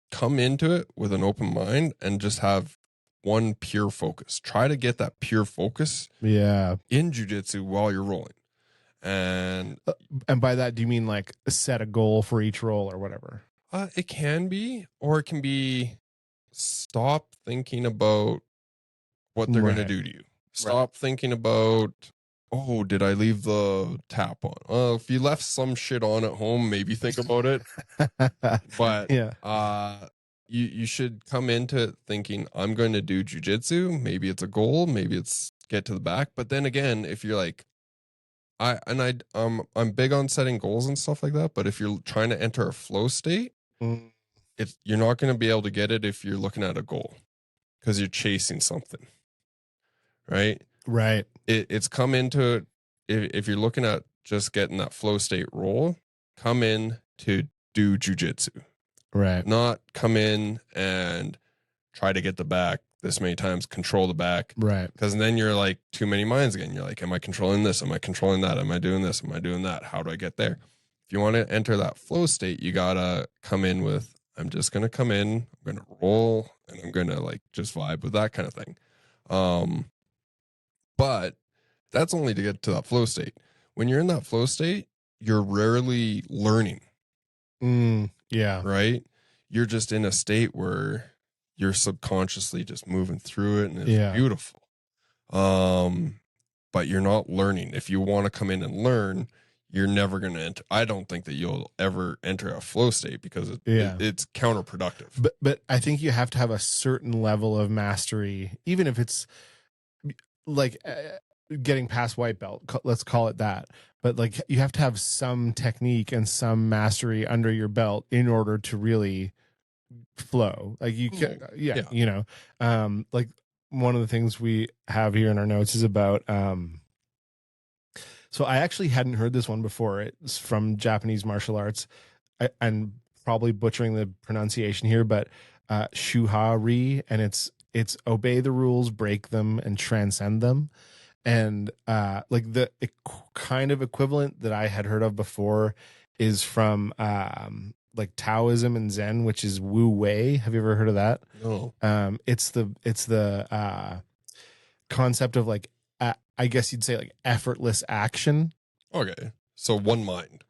Come into it with an open mind and just have one pure focus. Try to get that pure focus in jiu-jitsu while you're rolling. And by that, do you mean like set a goal for each roll or whatever? It can be, or it can be stop thinking about what they're going to do to you. Stop thinking about, oh, did I leave the tap on? If you left some shit on at home, maybe think about it. But you should come into it thinking, I'm going to do jujitsu. Maybe it's a goal. Maybe it's get to the back. But then again, if you're like, I'm big on setting goals and stuff like that. But if you're trying to enter a flow state, you're not going to be able to get it if you're looking at a goal, because you're chasing something, right? Right. It's come into it. If you're looking at just getting that flow state roll, come in to do jujitsu. Right. Not come in and try to get the back this many times, control the back. Right. Because then you're like too many minds again. You're like, am I controlling this? Am I controlling that? Am I doing this? Am I doing that? How do I get there? If you want to enter that flow state, you got to come in with, I'm just going to come in, I'm going to roll, and I'm going to like just vibe with that kind of thing. But that's only to get to that flow state. When you're in that flow state, you're rarely learning. Yeah. Right? You're just in a state where you're subconsciously just moving through it, and it's beautiful. But you're not learning. If you want to come in and learn, you're never going to enter. I don't think that you'll ever enter a flow state because it's counterproductive. But I think you have to have a certain level of mastery, even if it's like getting past white belt, let's call it that. But like you have to have some technique and some mastery under your belt in order to really flow. Like you can, you know, like one of the things we have here in our notes is about, so I actually hadn't heard this one before. It's from Japanese martial arts, and probably butchering the pronunciation here, but shuhari, and it's obey the rules, break them, and transcend them. And like the kind of equivalent that I had heard of before is from like Taoism and Zen, which is Wu Wei. Have you ever heard of that? No. It's the concept of like I guess you'd say like effortless action. Okay, so one mind.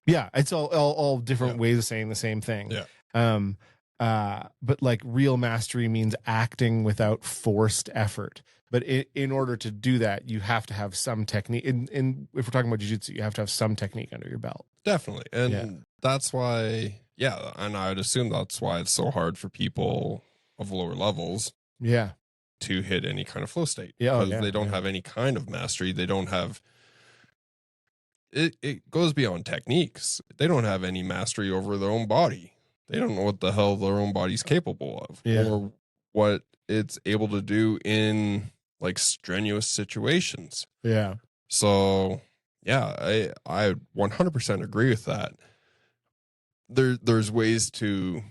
Yeah, it's all different ways of saying the same thing. Yeah. But like real mastery means acting without forced effort. But in order to do that, you have to have some technique. In if we're talking about jiu-jitsu, you have to have some technique under your belt. Definitely. And that's why, and I would assume that's why it's so hard for people of lower levels to hit any kind of flow state. Because they don't have any kind of mastery. They don't have, it goes beyond techniques. They don't have any mastery over their own body. They don't know what the hell their own body's capable of or what it's able to do in like strenuous situations. Yeah. So I 100% agree with that. There's ways to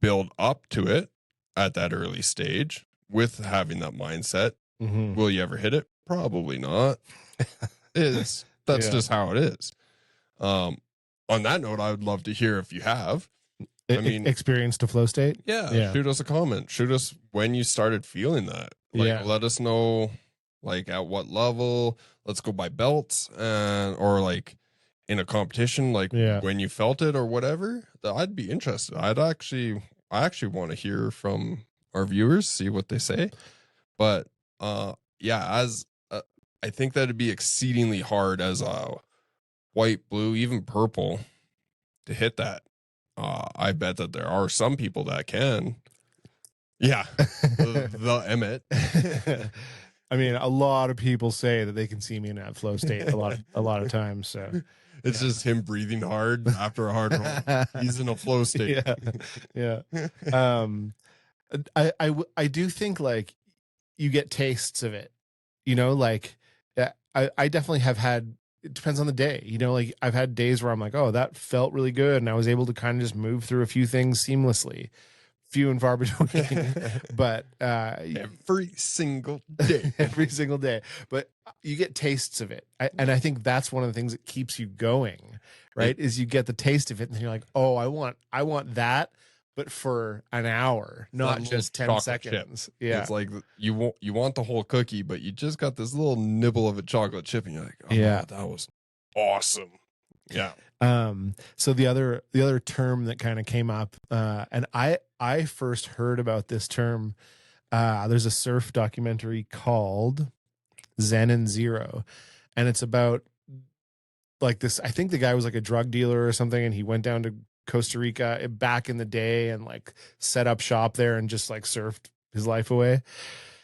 build up to it at that early stage with having that mindset. Mm-hmm. Will you ever hit it? Probably not. That's just how it is. On that note, I would love to hear if you have. I mean, experienced a flow state. Yeah. Shoot us a comment. Shoot us when you started feeling that. Like, let us know, like, at what level. Let's go by belts, or like in a competition, like when you felt it or whatever. I'd be interested. I actually want to hear from our viewers, see what they say. But as I think that'd be exceedingly hard as a white, blue, even purple to hit that. I bet that there are some people that can. Yeah, the Emmett. I mean, a lot of people say that they can see me in that flow state a lot of times. So it's just him breathing hard after a hard roll. He's in a flow state. Yeah. I do think like you get tastes of it. You know, like I definitely have had. It depends on the day, you know, like I've had days where I'm like, oh, that felt really good. And I was able to kind of just move through a few things seamlessly, few and far between, but every single day, but you get tastes of it. And I think that's one of the things that keeps you going, right? Is you get the taste of it and you're like, oh, I want that, but for an hour, not just 10 seconds. Chip. Yeah. It's like you want the whole cookie, but you just got this little nibble of a chocolate chip and you're like, oh, that was awesome. Yeah. So the other term that kind of came up, and I first heard about this term, there's a surf documentary called Zen and Zero, and it's about like this, I think the guy was like a drug dealer or something, and he went down to Costa Rica back in the day and like set up shop there and just like surfed his life away.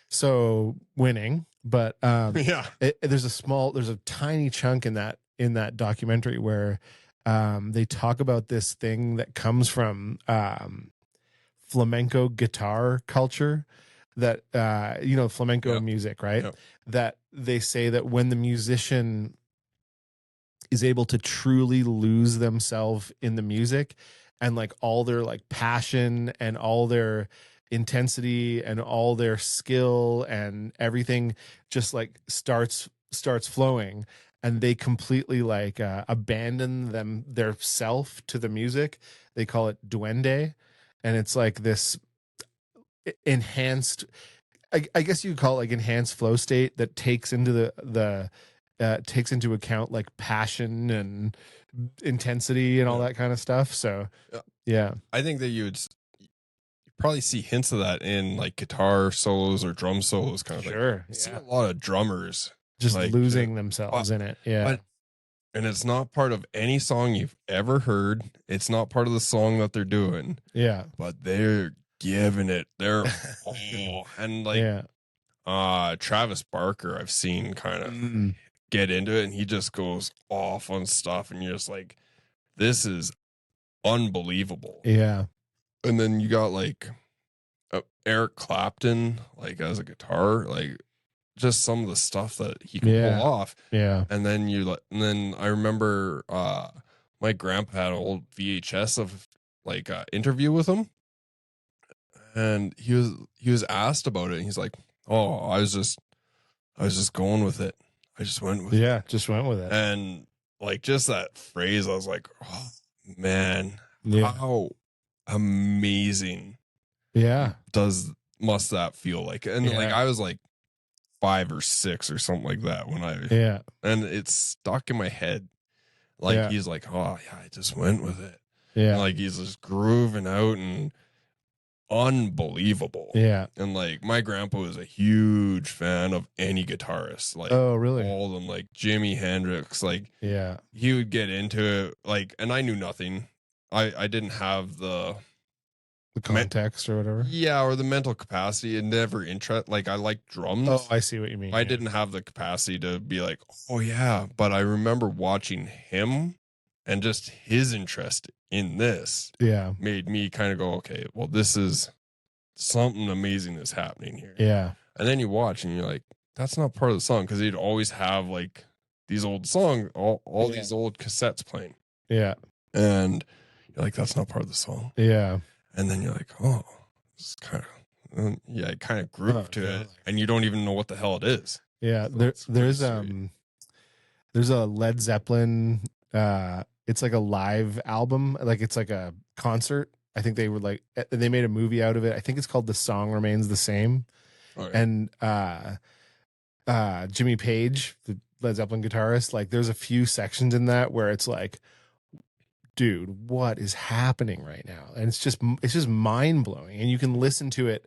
So winning, but there's a tiny chunk in that documentary where they talk about this thing that comes from flamenco guitar culture, that flamenco music, right? Yep. That they say that when the musician is able to truly lose themselves in the music, and like all their like passion and all their intensity and all their skill and everything just like starts flowing, and they completely like abandon their self to the music. They call it duende, and it's like this enhanced, I guess you could call it like enhanced flow state that takes into takes into account like passion and intensity and all that kind of stuff. So yeah, I think that you probably see hints of that in like guitar solos or drum solos, kind of sure. You see a lot of drummers just like, losing themselves in it. Yeah. And it's not part of any song you've ever heard. It's not part of the song that they're doing. Yeah. But they're giving it. They're and like Travis Barker, I've seen kind of get into it, and he just goes off on stuff, and you're just like, this is unbelievable. Yeah. And then you got like Eric Clapton, like as a guitar, like just some of the stuff that he can pull off. Yeah. And then I remember my grandpa had an old VHS of like an interview with him, and he was asked about it, and he's like, "Oh, I was just going with it. I just went with it." Yeah, just went with it. And like just that phrase, I was like, "Oh man, how amazing!" Yeah, must that feel like? And like I was like 5 or 6 or something like that when and it's stuck in my head. Like he's like, "Oh yeah, I just went with it." Yeah, and like he's just grooving out and unbelievable. Yeah. And like my grandpa was a huge fan of any guitarist. Like, oh really? All of them, like Jimi Hendrix. Like, he would get into it. Like, and I knew nothing. I didn't have the context or whatever. Yeah, or the mental capacity. It never like I like drums. Oh, I see what you mean. I didn't have the capacity to be like, oh yeah. But I remember watching him, and just his interest in this made me kind of go, okay, well, this is something amazing that's happening here. Yeah. And then you watch and you're like, that's not part of the song, because he'd always have like these old songs, all these old cassettes playing. Yeah. And you're like, that's not part of the song. Yeah. And then you're like, oh, it's kind of, it kind of groove to it, and you don't even know what the hell it is. Yeah. There's a Led Zeppelin, it's like a live album, like it's like a concert. I think they made a movie out of it. I think it's called The Song Remains the Same. And Jimmy Page, the Led Zeppelin guitarist, like there's a few sections in that where it's like, dude, what is happening right now? And it's just mind blowing. And you can listen to it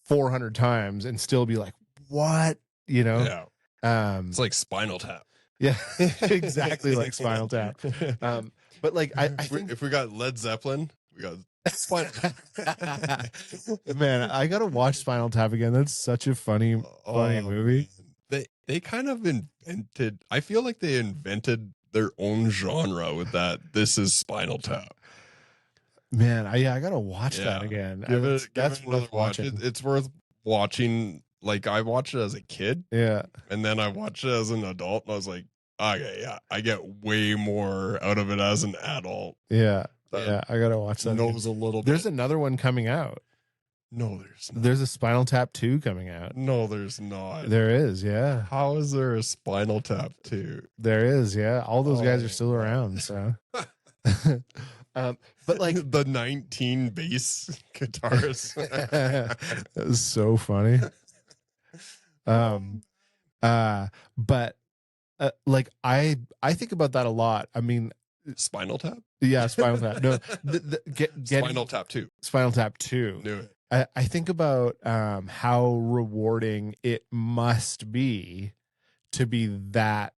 400 times and still be like, what? You know? Yeah. It's like Spinal Tap. Yeah, exactly like Spinal Tap. But like, I think if we got Led Zeppelin, we got Spinal Tap. Man, I gotta watch Spinal Tap again. That's such a funny movie. They kind of invented. I feel like they invented their own genre with that. This is Spinal Tap. Man, I gotta watch that again. That's worth watching. It's worth watching. Like, I watched it as a kid. Yeah. And then I watched it as an adult, and I was like, okay, yeah, I get way more out of it as an adult. Yeah. I gotta watch that. Knows a little bit. There's another one coming out. No, there's not. There's a Spinal Tap 2 coming out. No, there's not. There is, yeah. How is there a Spinal Tap 2? There is, yeah. All those guys are still around, so. But like the 19 bass guitarists. That was so funny. But like I think about that a lot. I mean, Spinal Tap? Yeah, Spinal Tap. No, Spinal Tap 2. Spinal Tap 2. Knew it. I think about how rewarding it must be to be that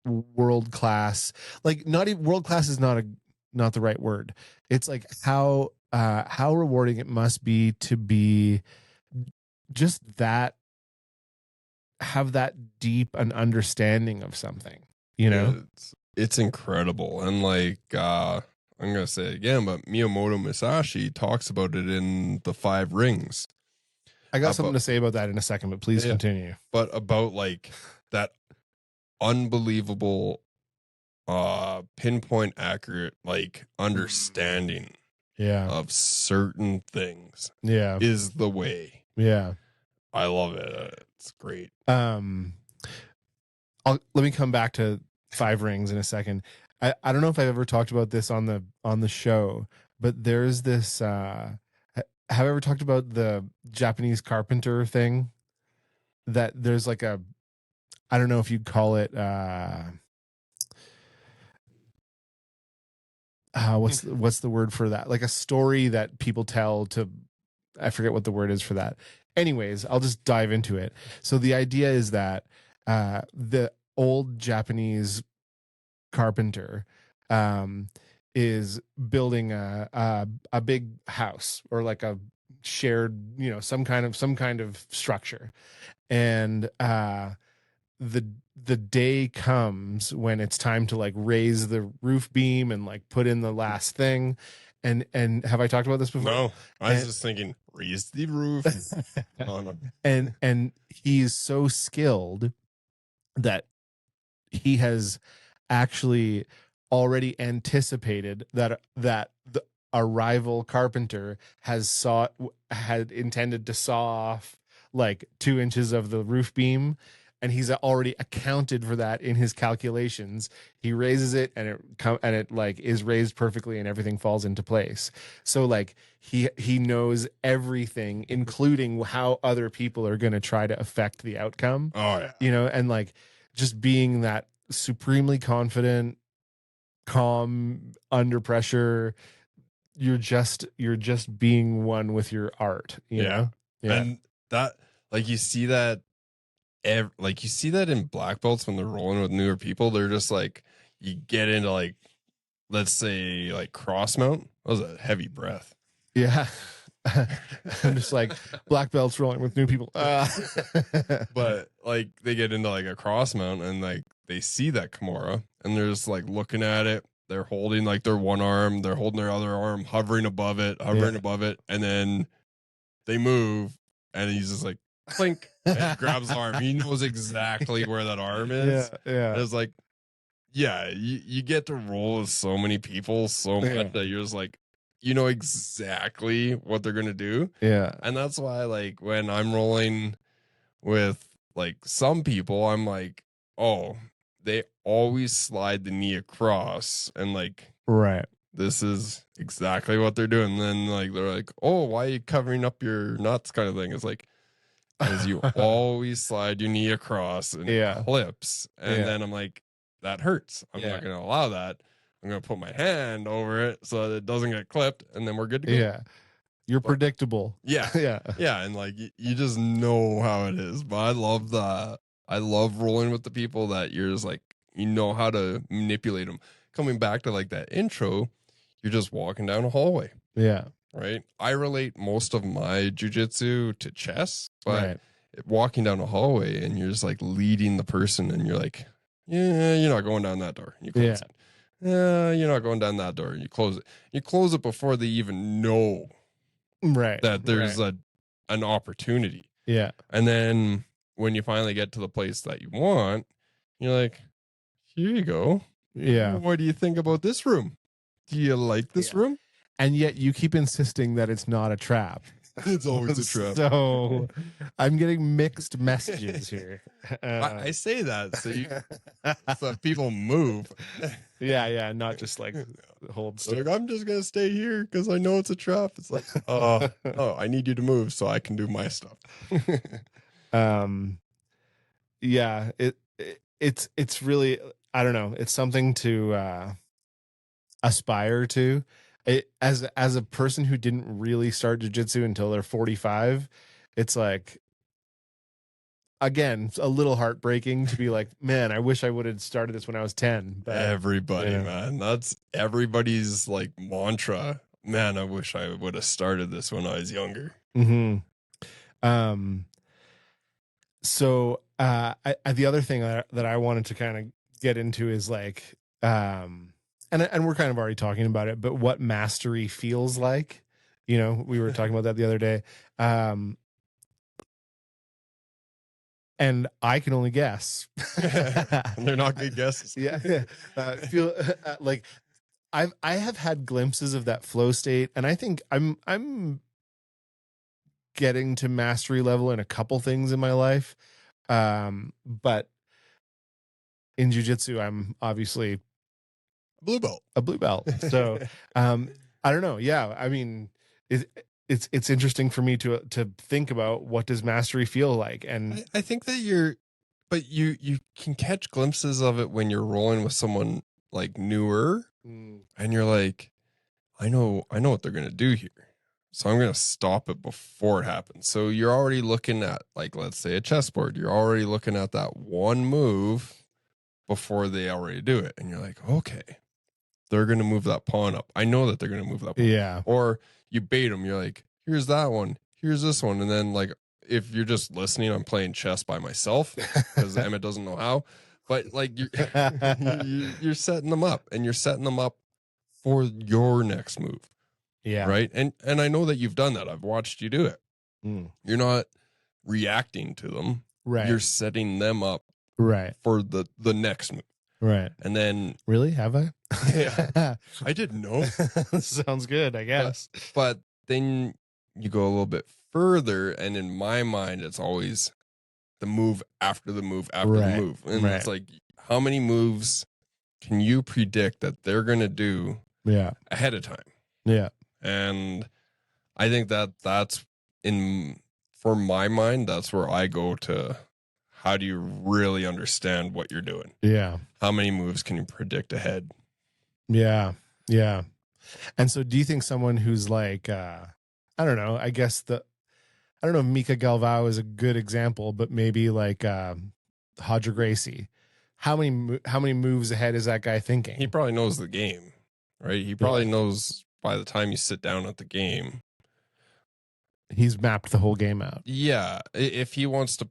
world class. Like, not even world class is not the right word. It's like how rewarding it must be to be just that, have that deep an understanding of something, you know? It's incredible. And like, I'm going to say it again, but Miyamoto Musashi talks about it in The Five Rings. I got something to say about that in a second, but please continue. But about like that unbelievable pinpoint accurate like understanding of certain things is the way. I love it. It's great. Let me come back to 5 rings in a second. I don't know if I've ever talked about this on the show, but there's this have I ever talked about the Japanese carpenter thing? That there's like a, I don't know if you'd call it what's the word for that? Like a story that people tell to, I forget what the word is for that. Anyways, I'll just dive into it. So the idea is that the old Japanese carpenter is building a big house or like a shared, some kind of structure, and the day comes when it's time to like raise the roof beam and like put in the last thing. And have I talked about this before? No, I was just thinking, raise the roof. Oh, no. And he's so skilled that he has actually already anticipated that a rival carpenter had intended to saw off like 2 inches of the roof beam, and he's already accounted for that in his calculations. He raises it, and it like is raised perfectly, and everything falls into place. So like he knows everything, including how other people are going to try to affect the outcome. Oh yeah, and like just being that supremely confident, calm under pressure. You're just being one with your art. You know? And that, like, you see that. Like you see that in black belts when they're rolling with newer people. They're just like, you get into like, let's say like cross mount. That was a heavy breath. Yeah. I'm just like, black belts rolling with new people. But like they get into like a cross mount and like they see that Kimura and they're just like looking at it. They're holding like their one arm, they're holding their other arm, hovering above it, and then they move and he's just like, clink, and grabs the arm. He knows exactly where that arm is. Yeah. It's like, you get to roll with so many people so much that you're just like, you know exactly what they're gonna do. Yeah. And that's why, like, when I'm rolling with like some people, I'm like, oh, they always slide the knee across, and like, right, this is exactly what they're doing. And then like they're like, oh, why are you covering up your nuts, kind of thing. It's like, because you always slide your knee across and it clips. And then I'm like, that hurts. I'm not going to allow that. I'm going to put my hand over it so that it doesn't get clipped, and then we're good to go. Yeah. You're predictable. Yeah. Yeah. And like, you just know how it is. But I love that. I love rolling with the people that you're just like, you know how to manipulate them. Coming back to like that intro, you're just walking down a hallway. Yeah. Right. I relate most of my jujitsu to chess, but walking down a hallway and you're just like leading the person, and you're like, yeah, you're not going down that door. You close it. Yeah, you're not going down that door. You close it. You close it before they even know that there's an opportunity. Yeah. And then when you finally get to the place that you want, you're like, here you go. Yeah. What do you think about this room? Do you like this room? And yet you keep insisting that it's not a trap. It's always a trap. So I'm getting mixed messages here. I say that so people move. Yeah, not just like hold still. Like, I'm just gonna stay here because I know it's a trap. It's like, oh, I need you to move so I can do my stuff. Yeah, it's really, I don't know. It's something to aspire to. As a person who didn't really start jiu-jitsu until they're 45, it's like, again, a little heartbreaking to be like, man, I wish I would have started this when I was 10. But, everybody, man, that's everybody's like mantra. Man, I wish I would have started this when I was younger. Mm-hmm. So the other thing that I wanted to kind of get into is like, and we're kind of already talking about it, but what mastery feels like. We were talking about that the other day. and I can only guess. They're not good guesses. Yeah. Feel like I have had glimpses of that flow state, and I think I'm getting to mastery level in a couple things in my life. But in jiu-jitsu, I'm obviously a blue belt. So, I don't know. Yeah. I mean, it's interesting for me to think about what does mastery feel like. And I think that you can catch glimpses of it when you're rolling with someone like newer, and you're like, I know what they're going to do here. So I'm going to stop it before it happens. So you're already looking at, like, let's say a chessboard. You're already looking at that one move before they already do it. And you're like, okay, they're going to move that pawn up. I know that they're going to move that pawn. Yeah. Or you bait them. You're like, here's that one. Here's this one. And then, like, if you're just listening, I'm playing chess by myself because Emmett doesn't know how. But, like, you're setting them up, and you're setting them up for your next move. Yeah. Right. And I know that you've done that. I've watched you do it. You're not reacting to them. Right. You're setting them up for the next move. Right. And then really, have I? Yeah. I didn't know. Sounds good, I guess. But then you go a little bit further, and in my mind, it's always the move after the move after the move. And it's like, how many moves can you predict that they're gonna do ahead of time? Yeah. And I think that's for my mind, that's where I go to, how do you really understand what you're doing? Yeah. How many moves can you predict ahead? Yeah. Yeah. And so do you think someone who's like, I don't know, I guess I don't know if Mika Galvao is a good example, but maybe like Hodger Gracie, how many moves ahead is that guy thinking? He probably knows the game, right? He probably knows by the time you sit down at the game, he's mapped the whole game out. Yeah. If he wants to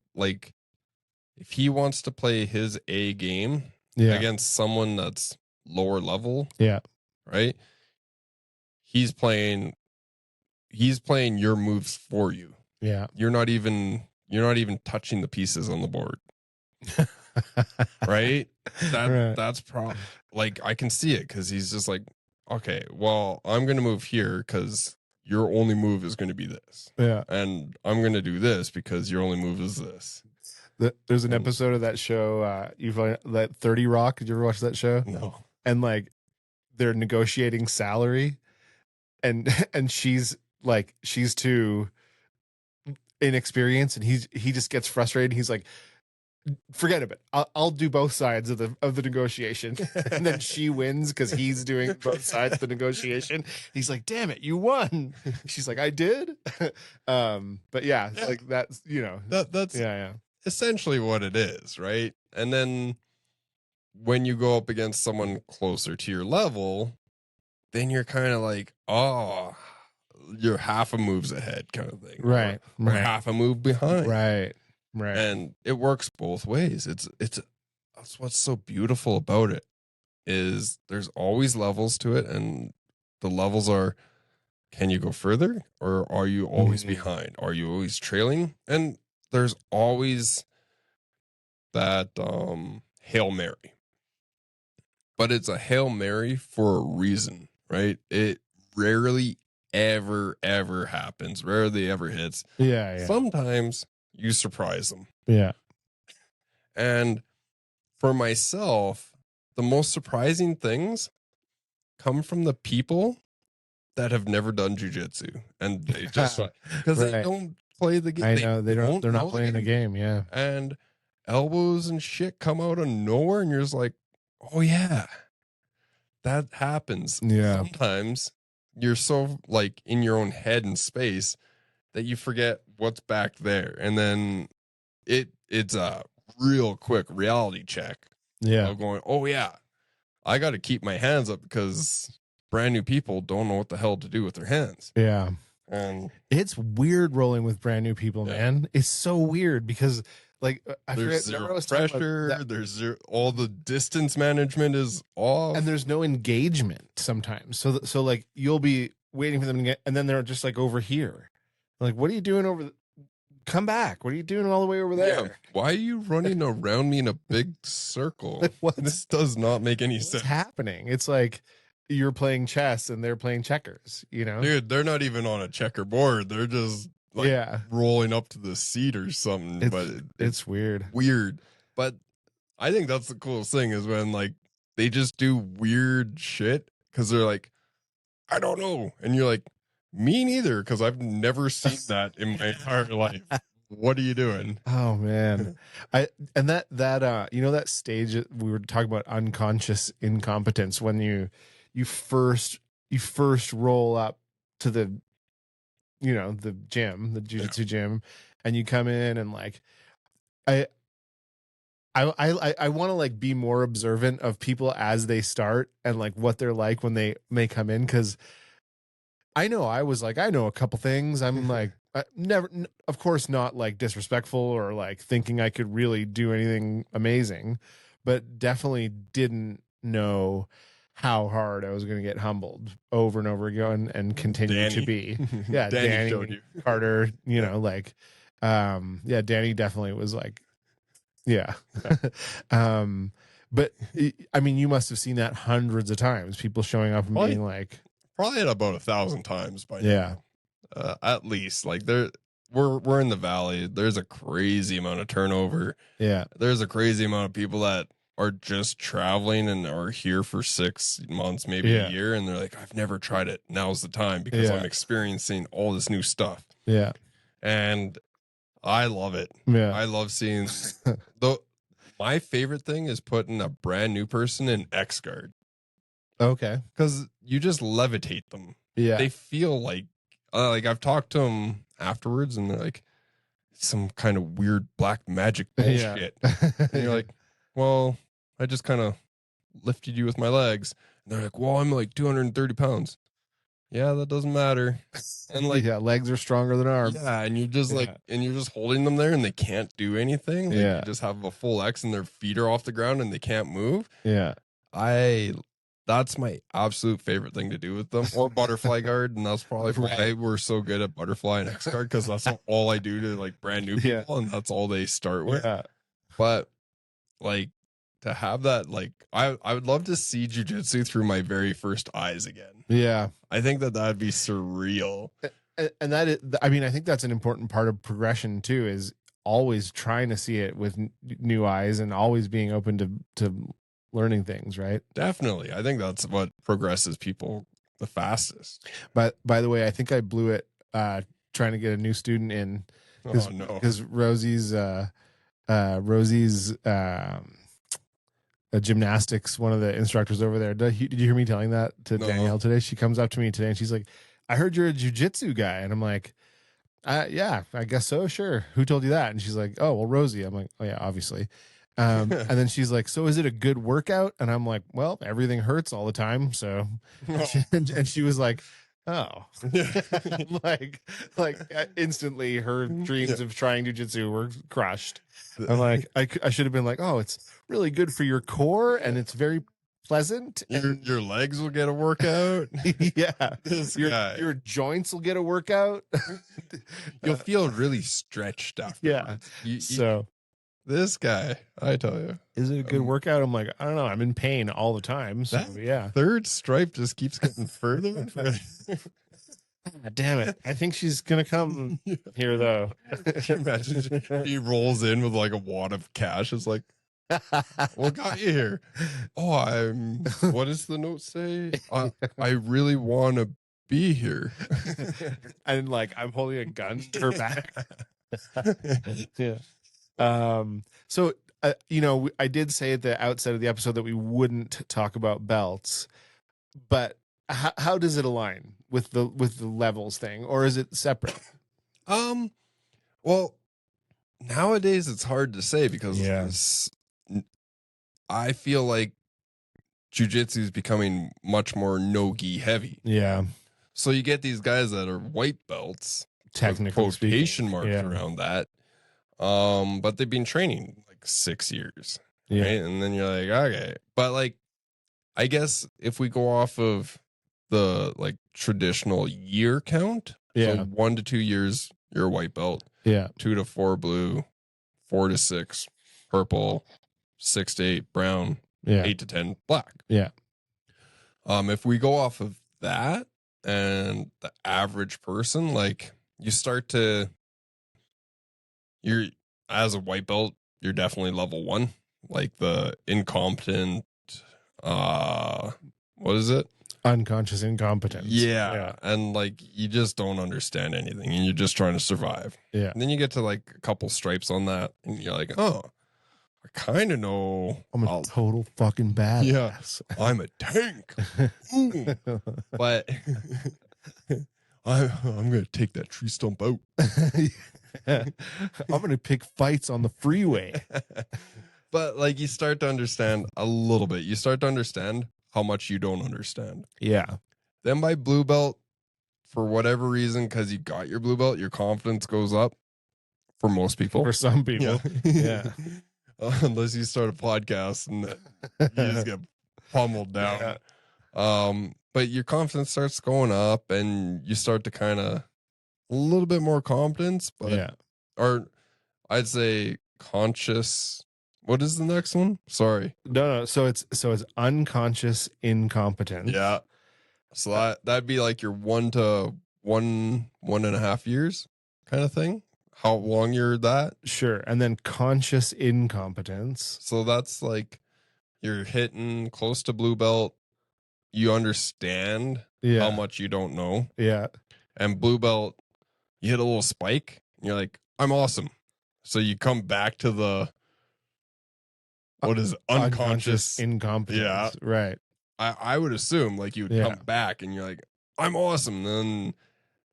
play his A game against someone that's lower level. Yeah. Right. He's playing your moves for you. Yeah. You're not even touching the pieces on the board. Right. That's like, I can see it, because he's just like, okay, well, I'm going to move here because your only move is going to be this. Yeah. And I'm going to do this because your only move is this. There's an episode of that show, that 30 Rock. Did you ever watch that show? No. And like, they're negotiating salary, and she's too inexperienced, and he just gets frustrated. He's like, forget it. I'll do both sides of the negotiation. And then she wins because he's doing both sides of the negotiation. He's like, damn it, you won. She's like, I did. But yeah, like that's, that's essentially what it is, right? And then when you go up against someone closer to your level, then you're kind of like, oh, you're half a move's ahead kind of thing. Right. Or half a move behind. Right. And it works both ways. That's what's so beautiful about it, is there's always levels to it, and the levels are, can you go further, or are you always behind? Are you always trailing? And there's always that Hail Mary. But it's a Hail Mary for a reason, right? It rarely ever happens. Rarely ever hits. Yeah. Sometimes you surprise them. Yeah. And for myself, the most surprising things come from the people that have never done jiu-jitsu, and they just because they don't play the game. I know they're not playing the game. Yeah. And elbows and shit come out of nowhere, and you're just like, oh yeah, that happens. Yeah. Sometimes you're so like in your own head and space that you forget what's back there, and then it's a real quick reality check. Yeah. Of going, oh yeah, I got to keep my hands up, because brand new people don't know what the hell to do with their hands. Yeah. And it's weird rolling with brand new people, man. It's so weird because like there's zero pressure. There's all the distance management is off, and there's no engagement sometimes. So like you'll be waiting for them to get, and then they're just like over here. Like, what are you doing over come back. What are you doing all the way over there? Yeah. Why are you running around me in a big circle? This does not make any sense. What's happening? It's like you're playing chess and they're playing checkers, you know? Dude, they're not even on a checkerboard. They're just like rolling up to the seat or something. It's weird. Weird. But I think that's the coolest thing is when like they just do weird shit because they're like, I don't know. And you're like, me neither, because I've never seen that in my entire life. What are you doing? Oh man. That stage that we were talking about, unconscious incompetence, when you first roll up to the gym, the jiu-jitsu gym, and you come in and like I want to like be more observant of people as they start and like what they're like when they may come in, because I know a couple things. I'm like, never, of course, not like disrespectful or like thinking I could really do anything amazing, but definitely didn't know how hard I was going to get humbled over and over again and continue to be. Yeah, Danny showed you. Carter, Danny definitely was like, yeah. But I mean, you must have seen that hundreds of times. People showing up and being like, probably at about 1,000 times by now. At least like we're in the valley. There's a crazy amount of turnover. Yeah. There's a crazy amount of people that are just traveling and are here for 6 months, maybe a year. And they're like, I've never tried it. Now's the time because I'm experiencing all this new stuff. Yeah. And I love it. Yeah. I love seeing my favorite thing is putting a brand new person in X guard. Okay. Because you just levitate them. Yeah. They feel like I've talked to them afterwards and they're like, some kind of weird black magic bullshit. And you're like, well, I just kind of lifted you with my legs. And they're like, well, I'm like 230 pounds. Yeah, that doesn't matter. And like, legs are stronger than arms. Yeah, and you're just and you're just holding them there and they can't do anything. Like, you just have a full X and their feet are off the ground and they can't move. Yeah. That's my absolute favorite thing to do with them. Or butterfly guard, and that's probably why we're so good at butterfly and X guard, because that's all I do to like brand new people, and that's all they start with. Yeah. But like to have that, like I would love to see jiu-jitsu through my very first eyes again. Yeah. I think that'd be surreal. And that is, I mean, I think that's an important part of progression too, is always trying to see it with new eyes and always being open to learning things, right? Definitely. I think that's what progresses people the fastest. But by the way, I think I blew it trying to get a new student in. Oh no. Because Rosie's gymnastics, one of the instructors over there. Did you hear me telling that to Danielle today? She comes up to me today and she's like, I heard you're a jiu-jitsu guy. And I'm like, yeah, I guess so. Sure. Who told you that? And she's like, oh, well, Rosie. I'm like, oh yeah, obviously. And then she's like, so is it a good workout? And I'm like, well, everything hurts all the time. So, and she was like, oh, like instantly her dreams of trying jiu-jitsu were crushed. I'm like, I should have been like, oh, it's really good for your core and it's very pleasant. Your legs will get a workout. Yeah. Your joints will get a workout. You'll feel really stretched after. Yeah. This guy, I tell you. Is it a good workout? I'm like, I don't know. I'm in pain all the time. So yeah. Third stripe just keeps getting further and further. Damn it. I think she's going to come here though. Can you imagine he rolls in with like a wad of cash. It's like, what got you here? Oh, what does the note say? I really want to be here. And like, I'm holding a gun to her back. Yeah. So I did say at the outset of the episode that we wouldn't talk about belts, but how does it align with the levels thing, or is it separate? Well, nowadays it's hard to say because I feel like jiu-jitsu is becoming much more no-gi heavy. Yeah. So you get these guys that are white belts, technically quotation marks around that. But they've been training like 6 years. Yeah. Right? And then you're like, okay. But like, I guess if we go off of the like traditional year count, so 1 to 2 years, you're a white belt. Yeah. 2 to 4 blue, 4 to 6 purple, 6 to 8 brown, Yeah. 8 to 10 black. Yeah. If we go off of that and the average person, like you're as a white belt, you're definitely level 1. Like the incompetent, what is it? Unconscious incompetence. Yeah. And like you just don't understand anything and you're just trying to survive. Yeah. And then you get to like a couple stripes on that and you're like, oh, I kind of know. I'm a total fucking badass. Yeah, I'm a tank. But I'm going to take that tree stump out. I'm going to pick fights on the freeway. But like you start to understand a little bit. You start to understand how much you don't understand. Yeah. Then by blue belt, for whatever reason, because you got your blue belt, your confidence goes up for most people. For some people. Yeah. Unless you start a podcast and you just get pummeled down. Yeah. But your confidence starts going up and you start to kind of a little bit more confidence, but yeah. Or I'd say conscious. What is the next one? Sorry. No. So it's unconscious incompetence. Yeah. So that'd be like your 1 to 1.5 years kind of thing. How long you're that? Sure. And then conscious incompetence. So that's like you're hitting close to blue belt. You understand how much you don't know. Yeah. And blue belt, you hit a little spike and you're like, I'm awesome. So you come back to the, what is it? Unconscious incompetence. Yeah. Right. I would assume like you would come back and you're like, I'm awesome. Then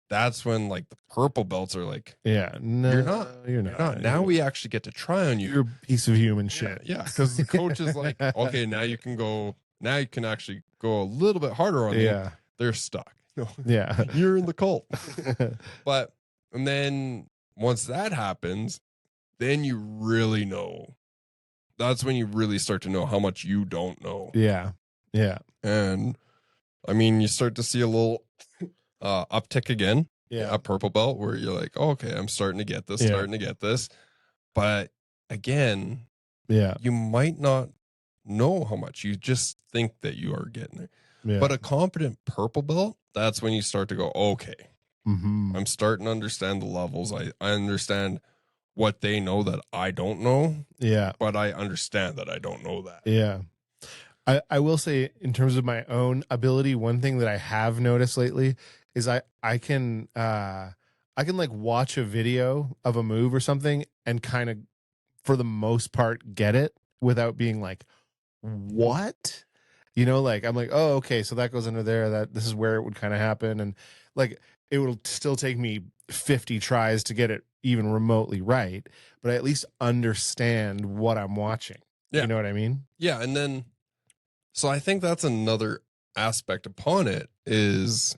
that's when like the purple belts are like, yeah, no, you're not. Now we actually get to try on you. You're a piece of human shit. Yeah. Because the coach is like, okay, now you can actually go a little bit harder on them. Yeah. They're stuck. Yeah. You're in the cult. But, and then once that happens, then you really know. That's when you really start to know how much you don't know. Yeah. Yeah. And I mean, you start to see a little uptick again. Yeah. A purple belt where you're like, oh, okay, I'm starting to get this. But again, you might not know how much. You just think that you are getting there. Yeah. But a competent purple belt, that's when you start to go, okay, I'm starting to understand the levels. I understand what they know that I don't know. Yeah. But I understand that I don't know that. Yeah. I will say, in terms of my own ability, one thing that I have noticed lately is I can like watch a video of a move or something and kind of, for the most part, get it without being like, what? You know, like I'm like, oh, okay, so that goes under there. That this is where it would kind of happen, and like it will still take me 50 tries to get it even remotely right, but I at least understand what I'm watching. Yeah. You know what I mean? Yeah, and then. So I think that's another aspect upon it is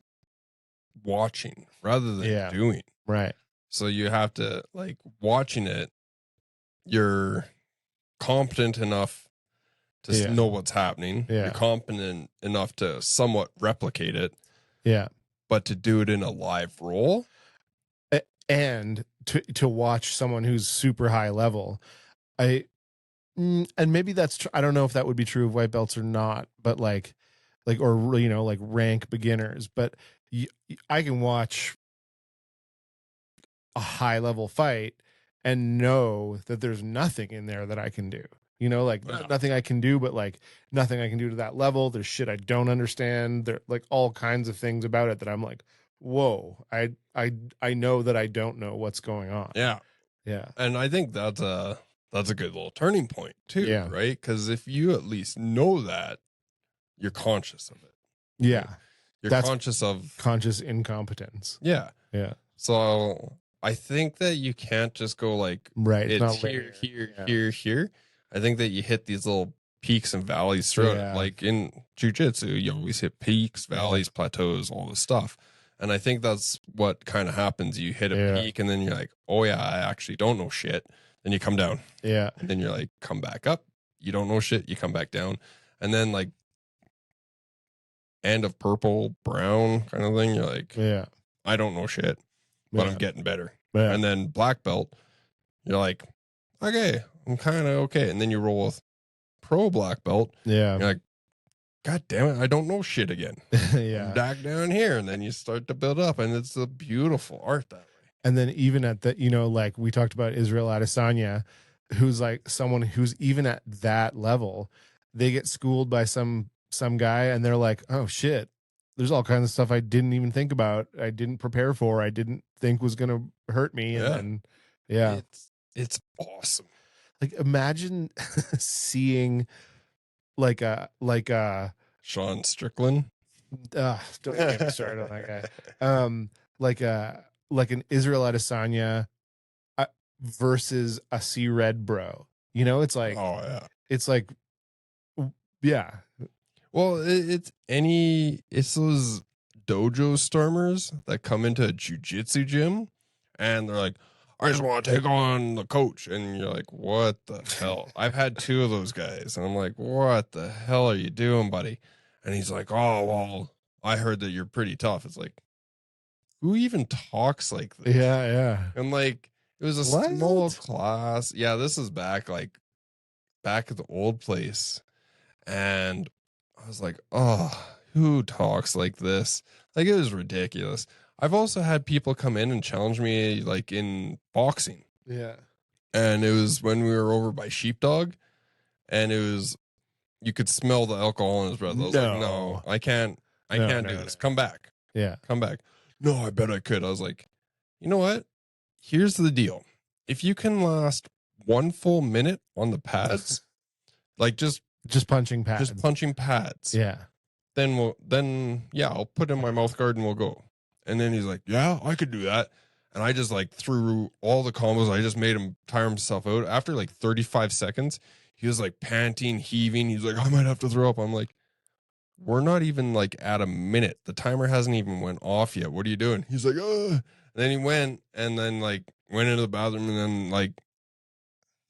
watching rather than doing. Right. So you have to like watching it. You're competent enough to know what's happening. Yeah. You're competent enough to somewhat replicate it. Yeah. But to do it in a live role. And to watch someone who's super high level. And maybe that's I don't know if that would be true of white belts or not, but like or you know, like rank beginners, but I can watch a high level fight and know that there's nothing in there that I can do. You know, like nothing I can do, but like nothing I can do to that level. There's shit I don't understand. There like all kinds of things about it that I'm like, whoa, I know that I don't know what's going on. Yeah. Yeah. And I think that's a good little turning point too, right? Because if you at least know that, you're conscious of it. Yeah. You're conscious of conscious incompetence. Yeah. Yeah. So I think that you can't just go like, it's here. I think that you hit these little peaks and valleys throughout it. Like in Jiu Jitsu, you always hit peaks, valleys, plateaus, all this stuff. And I think that's what kind of happens. You hit a peak and then you're like, oh yeah, I actually don't know shit. Then you come down. Yeah. And then you're like, come back up. You don't know shit. You come back down. And then like end of purple, brown kind of thing. You're like, I don't know shit, but I'm getting better. Yeah. And then black belt, you're like, okay, I'm kind of okay. And then you roll with pro black belt. Yeah. You're like, God damn it, I don't know shit again. Yeah. I'm back down here. And then you start to build up, and it's a beautiful art that way. And then even at the, like we talked about Israel Adesanya, who's like someone who's even at that level, they get schooled by some guy and they're like, oh shit, there's all kinds of stuff I didn't even think about. I didn't prepare for, I didn't think was going to hurt me. And then, yeah, it's awesome. Like imagine seeing like a Sean Strickland. Don't get me started on that guy. Like an Israel Adesanya versus a C Red bro. It's like, oh yeah, it's like, yeah. Well, it's those dojo stormers that come into a jiu-jitsu gym and they're like, I just want to take on the coach. And you're like, what the hell? I've had 2 of those guys. And I'm like, what the hell are you doing, buddy? And he's like, oh, well, I heard that you're pretty tough. It's like, who even talks like this? Yeah, yeah. And like, it was a small class. Yeah, this is back at the old place. And I was like, oh, who talks like this? Like, it was ridiculous. I've also had people come in and challenge me like in boxing. Yeah. And it was when we were over by Sheepdog, and you could smell the alcohol in his breath. I was like, no, I can't do this. Come back. Yeah. Come back. No, I bet I could. I was like, you know what? Here's the deal. If you can last 1 full minute on the pads, like just punching pads. Yeah. Then I'll put in my mouth guard and we'll go. And then he's like, yeah, I could do that. And I just like threw all the combos. I just made him tire himself out. After like 35 seconds, he was like panting, heaving. He's like, I might have to throw up. I'm like, we're not even like at a minute. The timer hasn't even went off yet. What are you doing? He's like, and then he went and then like went into the bathroom and then like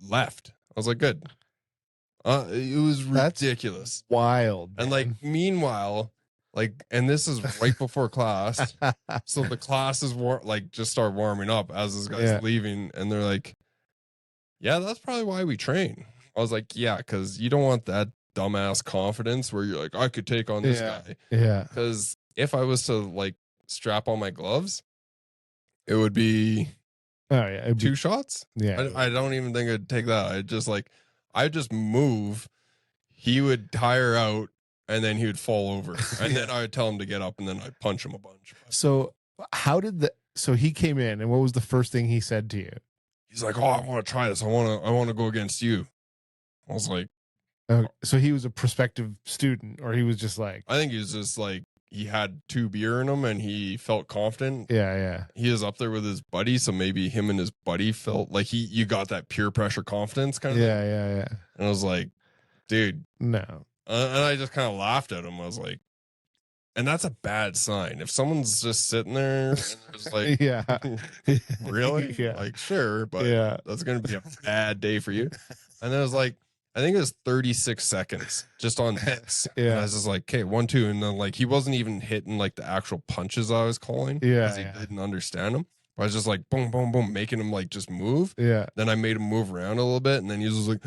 left. I was like, good. It was ridiculous. That's wild. And like, meanwhile, like, and this is right before class. So the class is just start warming up as this guy's leaving. And they're like, yeah, that's probably why we train. I was like, yeah, because you don't want that dumbass confidence where you're like, I could take on this guy. Yeah. Because if I was to like strap on my gloves, it would be 2 shots. Yeah. I don't even think I'd take that. I'd just move. He would tire out. And then he would fall over. And then I would tell him to get up, and then I'd punch him a bunch. So so he came in, and what was the first thing he said to you? He's like, oh, I want to try this. I want to go against you. I was like, so he was a prospective student, or he was just like, I think he was just like, he had 2 beer in him and he felt confident. Yeah, yeah. He was up there with his buddy. So maybe him and his buddy felt like you got that peer pressure confidence kind of thing. Yeah. And I was like, dude, no. And I just kind of laughed at him. I was like, and that's a bad sign. If someone's just sitting there and just like, yeah, really? Yeah. Like, sure, but that's going to be a bad day for you. And then it was like, I think it was 36 seconds just on hits. Yeah. And I was just like, okay, 1, 2. And then like, he wasn't even hitting like the actual punches I was calling. Yeah. Because he didn't understand them. I was just like, boom, boom, boom, making him like just move. Yeah. Then I made him move around a little bit. And then he was just like,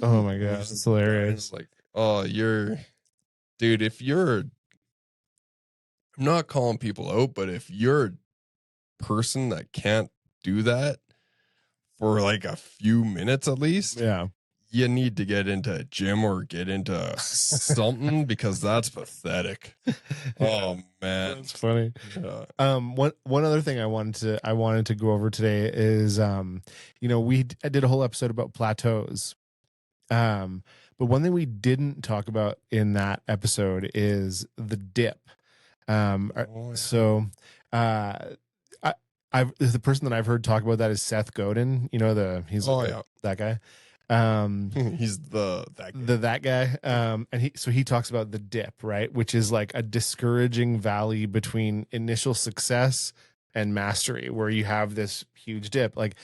oh my God, that's hilarious. Like, oh, dude, if you're, I'm not calling people out, but if you're a person that can't do that for like a few minutes at least, you need to get into a gym or get into something because that's pathetic. Oh man, that's funny. Yeah. One other thing I wanted to go over today is I did a whole episode about plateaus. But one thing we didn't talk about in that episode is the dip. So the person that I've heard talk about that is Seth Godin. That guy. He's that guy. And he talks about the dip, right? Which is like a discouraging valley between initial success and mastery, where you have this huge dip. Like,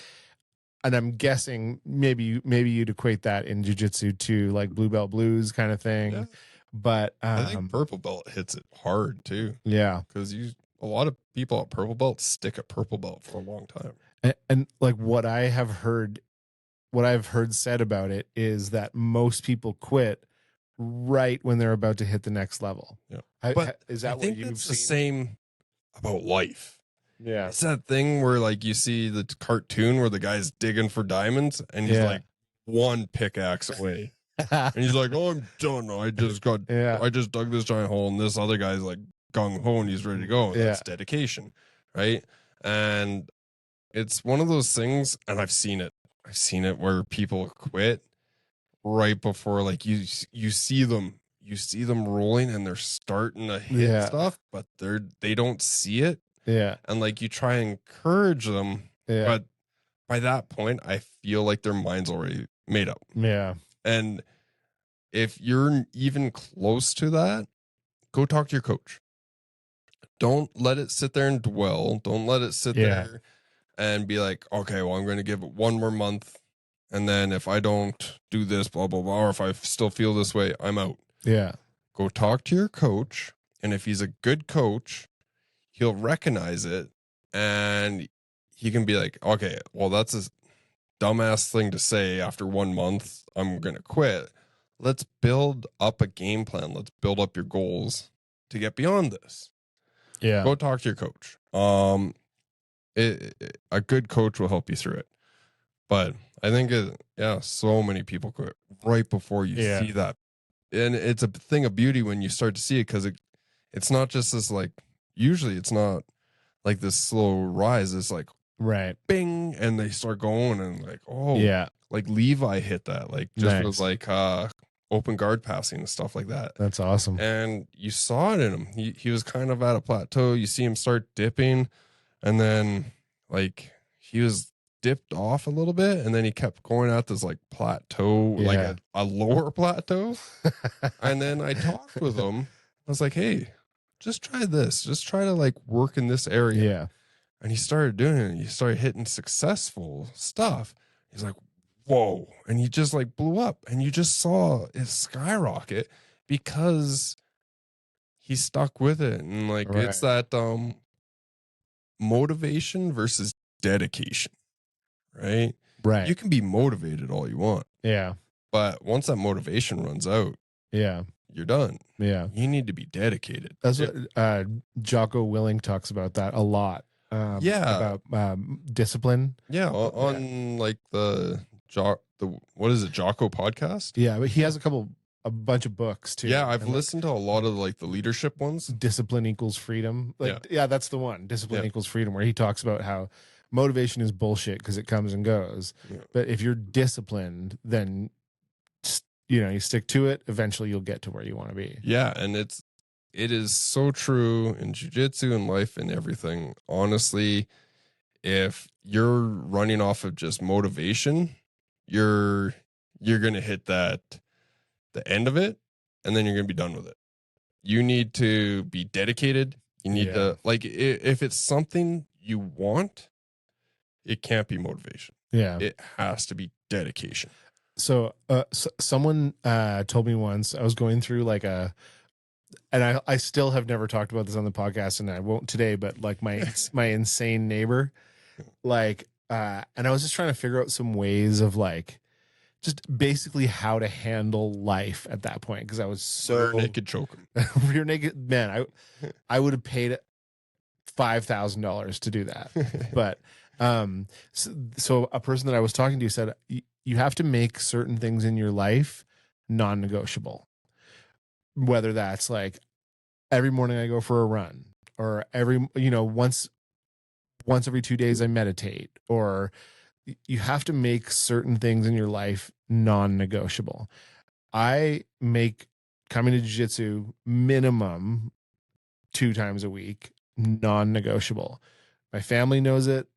and I'm guessing maybe you'd equate that in jiu-jitsu to like blue belt blues kind of thing. Yeah. But I think purple belt hits it hard too. Yeah. Because a lot of people at purple belt stick at purple belt for a long time. And like what I've heard said about it is that most people quit right when they're about to hit the next level. Yeah. But is that I think what you've that's seen? the same about life. Yeah. It's that thing where like you see the cartoon where the guy's digging for diamonds and he's like one pickaxe away. And he's like, "Oh, I'm done. I just dug this giant hole," and this other guy's like gung ho and he's ready to go. That's dedication, right? And it's one of those things, and I've seen it where people quit right before, like you see them rolling and they're starting to hit stuff, but they don't see it. Yeah. And like you try and encourage them, but by that point, I feel like their mind's already made up. Yeah. And if you're even close to that, go talk to your coach. Don't let it sit there and dwell. Don't let it sit there and be like, okay, well, I'm going to give it one more month. And then if I don't do this, blah, blah, blah, or if I still feel this way, I'm out. Yeah. Go talk to your coach. And if he's a good coach, he'll recognize it. And he can be like, okay, well, that's a dumbass thing to say after 1 month. I'm going to quit. Let's build up a game plan. Let's build up your goals to get beyond this. Yeah. Go talk to your coach. A good coach will help you through it. But I think, so many people quit right before you see that. And it's a thing of beauty when you start to see it, because it's not just this, like, usually it's not like this slow rise. It's like, bing, and they start going and like, like Levi hit that. Like, just was like open guard passing and stuff like that. That's awesome. And you saw it in him. He was kind of at a plateau. You see him start dipping, and then like he was dipped off a little bit, and then he kept going at this like plateau, like a lower plateau. And then I talked with him. I was like, hey, just try this. Just try to like work in this area. Yeah. And he started doing it. And he started hitting successful stuff. He's like, whoa. And he just like blew up. And you just saw it skyrocket because he stuck with it. And like, it's that motivation versus dedication, right? Right. You can be motivated all you want. Yeah. But once that motivation runs out, you're done. Yeah. You need to be dedicated. That's what Jocko Willing talks about that a lot. About discipline. Yeah, on like the what is it, Jocko podcast? Yeah, but he has a bunch of books too. Yeah, I've listened to a lot of like the leadership ones. Discipline equals freedom. Like, that's the one. Discipline equals freedom, where he talks about how motivation is bullshit because it comes and goes. Yeah. But if you're disciplined, then you stick to it. Eventually, you'll get to where you want to be. Yeah, and it is so true in jiu-jitsu and life and everything. Honestly, if you're running off of just motivation, you're going to hit the end of it, and then you're going to be done with it. You need to be dedicated. You need to, like, if it's something you want, it can't be motivation. Yeah. It has to be dedication. So, someone told me once, I was going through like and I still have never talked about this on the podcast, and I won't today, but like my insane neighbor, like, and I was just trying to figure out some ways of like, just basically how to handle life at that point. Cause I was so rear naked choking. Rear naked, man. I would have paid $5,000 to do that. But, so a person that I was talking to said, you have to make certain things in your life non-negotiable. Whether that's like every morning I go for a run, or once every 2 days I meditate, or you have to make certain things in your life non-negotiable. I make coming to jiu-jitsu minimum 2 times a week non-negotiable. My family knows it.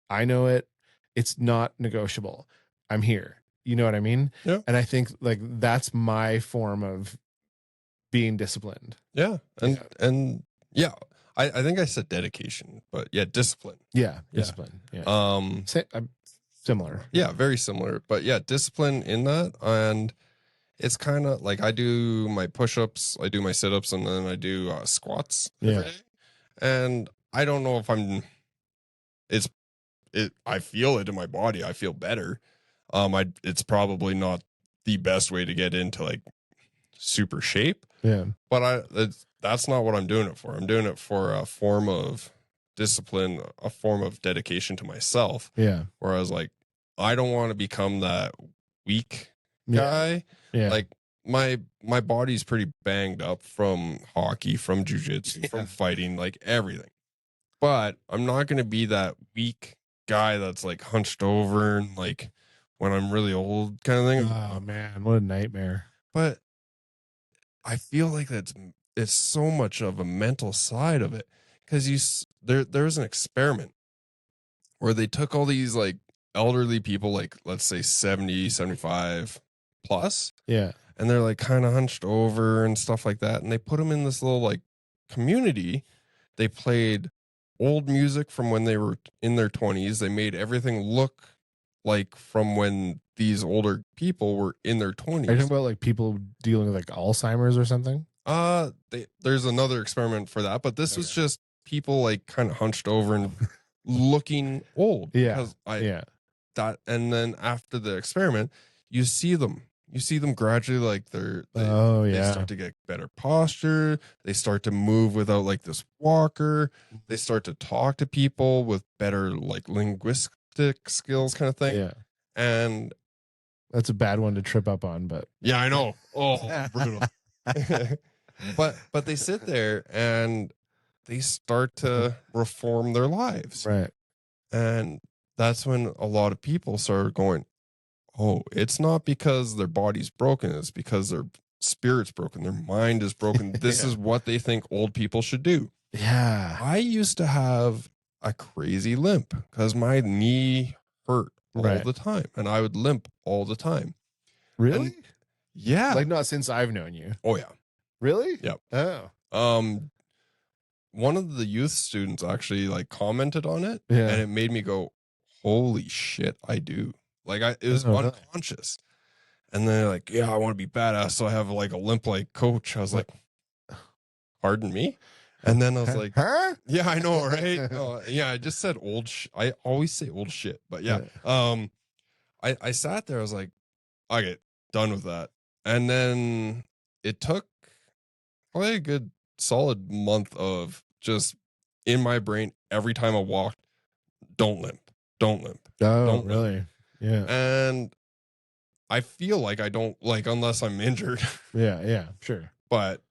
I know it. It's not negotiable. I'm here. You know what I mean? Yeah. And I think like that's my form of being disciplined. Yeah. And I think I said dedication, but discipline. Yeah. Discipline. Yeah. Similar. Yeah. Very similar, but discipline in that. And it's kind of like I do my push-ups, I do my sit-ups, and then I do squats every day. And I don't know if I feel it in my body. I feel better. It's probably not the best way to get into like super shape. Yeah. But that's not what I'm doing it for. I'm doing it for a form of discipline, a form of dedication to myself. Yeah. Where I was like, I don't want to become that weak guy. Yeah. Like my body's pretty banged up from hockey, from jiu-jitsu, from fighting, like everything. But I'm not going to be that weak guy that's like hunched over and like when I'm really old kind of thing. Oh man, what a nightmare. But I feel like it's so much of a mental side of it, because there was an experiment where they took all these like elderly people, like let's say 70, 75 plus. Yeah. And they're like kind of hunched over and stuff like that. And they put them in this little like community. They played old music from when they were in their 20s. They made everything look like from when these older people were in their 20s. Are you talking about like people dealing with like Alzheimer's or something? There's another experiment for that, but this was just people like kind of hunched over and looking old. Yeah. And then after the experiment, you see them gradually like they start to get better posture. They start to move without like this walker. They start to talk to people with better like linguistic skills kind of thing. Yeah. And that's a bad one to trip up on, but yeah, I know. Oh, brutal. But they sit there and they start to reform their lives. Right. And that's when a lot of people started going, oh, it's not because their body's broken. It's because their spirit's broken. Their mind is broken. This is what they think old people should do. Yeah. I used to have a crazy limp because my knee hurt all the time. And I would limp all the time. Really? And yeah. Like not since I've known you. Oh, yeah. Really? Yep. Oh. One of the youth students actually like commented on it. Yeah. And it made me go, holy shit, I do. Like it was unconscious. And then like, yeah, I want to be badass. So I have like a limp like coach. I was like, pardon me? And then I was like, huh? Yeah, I know, right? Yeah, I just said old I always say old shit, but yeah. I sat there, I was like, okay, done with that. And then it took probably a good solid month of just in my brain, every time I walked, don't limp. Oh, don't really? Limp. Yeah. And I feel like I don't, like, unless I'm injured. Yeah, sure. But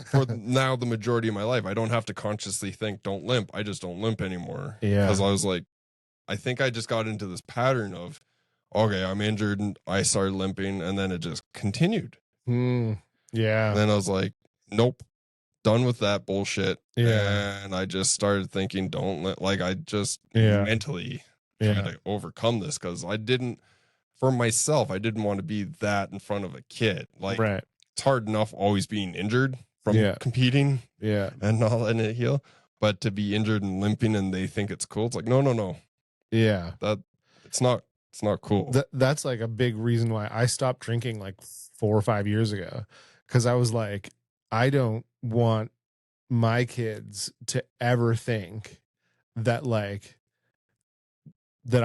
for now, the majority of my life, I don't have to consciously think don't limp. I just don't limp anymore. Yeah. Because I was like, I think I just got into this pattern of, okay, I'm injured and I started limping, and then it just continued. Yeah. And then I was like, nope, done with that bullshit. Yeah. And I just started thinking, I just mentally tried to overcome this, because for myself, I didn't want to be that in front of a kid. Like, it's hard enough always being injured from competing and not letting it heal. But to be injured and limping and they think it's cool, it's like, no. Yeah. It's not cool. That's like a big reason why I stopped drinking like 4 or 5 years ago. Because I was like, I don't want my kids to ever think that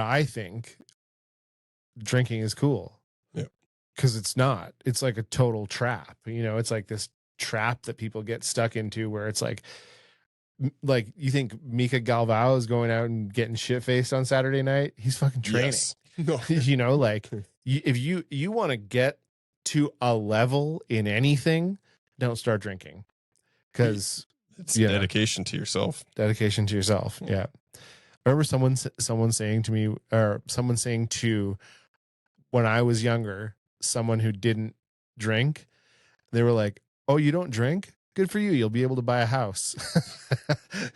I think drinking is cool. Yeah. Because it's not. It's like a total trap. It's like this trap that people get stuck into where it's like you think Mika Galvao is going out and getting shit-faced on Saturday night? He's fucking training. Yes. No. If you want to get to a level in anything, don't start drinking. Because it's dedication to yourself. Dedication to yourself. Yeah. I remember someone saying to me, or someone saying to, when I was younger, someone who didn't drink, they were like, oh, you don't drink? Good for you. You'll be able to buy a house.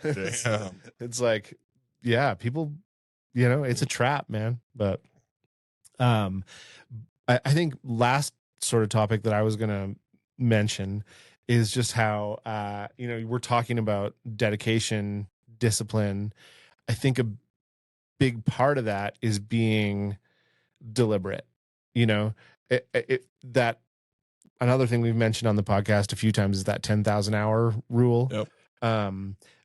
It's like, yeah, people, it's a trap, man. But I think last sort of topic that I was going to mention is just how, we're talking about dedication, discipline. I think a big part of that is being deliberate. That another thing we've mentioned on the podcast a few times is that 10,000 hour rule. Yep.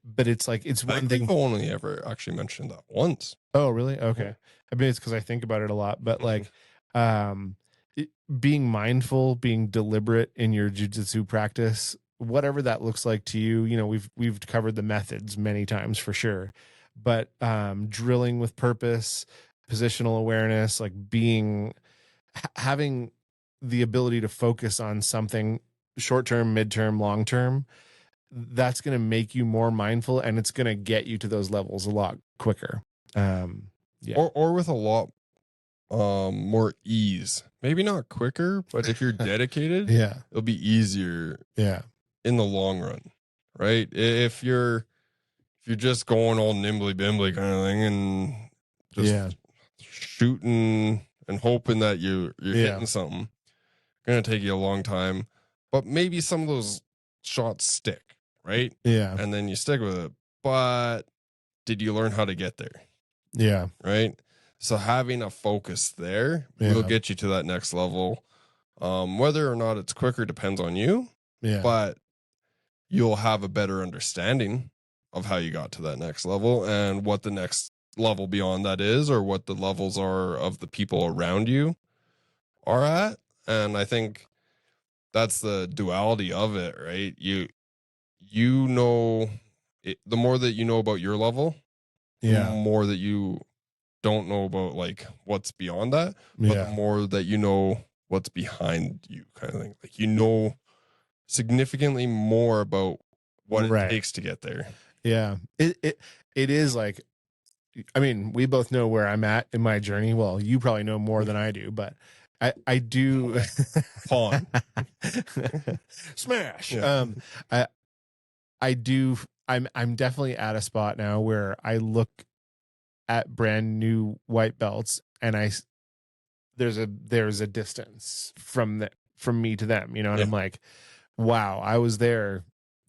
but it's like, it's one thing. I've only ever actually mentioned that once. Oh, really? Okay. I mean, it's because I think about it a lot, but like, being mindful, being deliberate in your jiu-jitsu practice, whatever that looks like to you, you know, we've covered the methods many times for sure, but drilling with purpose, positional awareness, like having the ability to focus on something short-term, midterm, long-term, that's going to make you more mindful, and it's going to get you to those levels a lot quicker. Yeah. Or with a lot more ease. Maybe not quicker, but if you're dedicated, Yeah. it'll be easier Yeah. in the long run, right? If you're just going all nimbly bimbly kind of thing and just shooting and hoping that you're hitting something, gonna take you a long time. But maybe some of those shots stick, right? Yeah. And then you stick with it. But did you learn how to get there? Yeah. Right. So having a focus there will get you to that next level. Whether or not it's quicker depends on you. Yeah. But you'll have a better understanding of how you got to that next level and what the next level beyond that is, or what the levels are of the people around you are at. And I think that's the duality of it, right? You know it, the more that you know about your level, the more that you don't know about like what's beyond that, but the more that you know what's behind you, kind of thing. Like, you know significantly more about what it takes to get there. Yeah. It is like, I mean, we both know where I'm at in my journey. Well, you probably know more than I do, but I do. Pawn. Smash. Yeah. I do. I'm definitely at a spot now where I look at brand new white belts, and there's a distance from me to them, you know, and I'm like, wow, I was there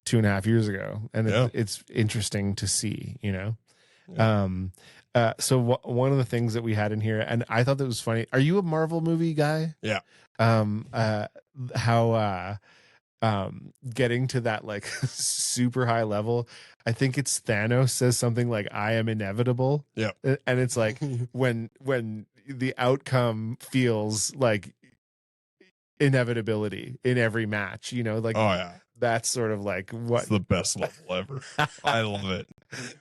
2.5 years ago, and it's interesting to see, you know. So one of the things that we had in here, and I thought that was funny. Are you a Marvel movie guy? Yeah. How getting to that like super high level, I think it's Thanos says something like, I am inevitable. Yeah. And it's like when the outcome feels like inevitability in every match, you know, like, that's sort of like what it's the best level ever. I love it.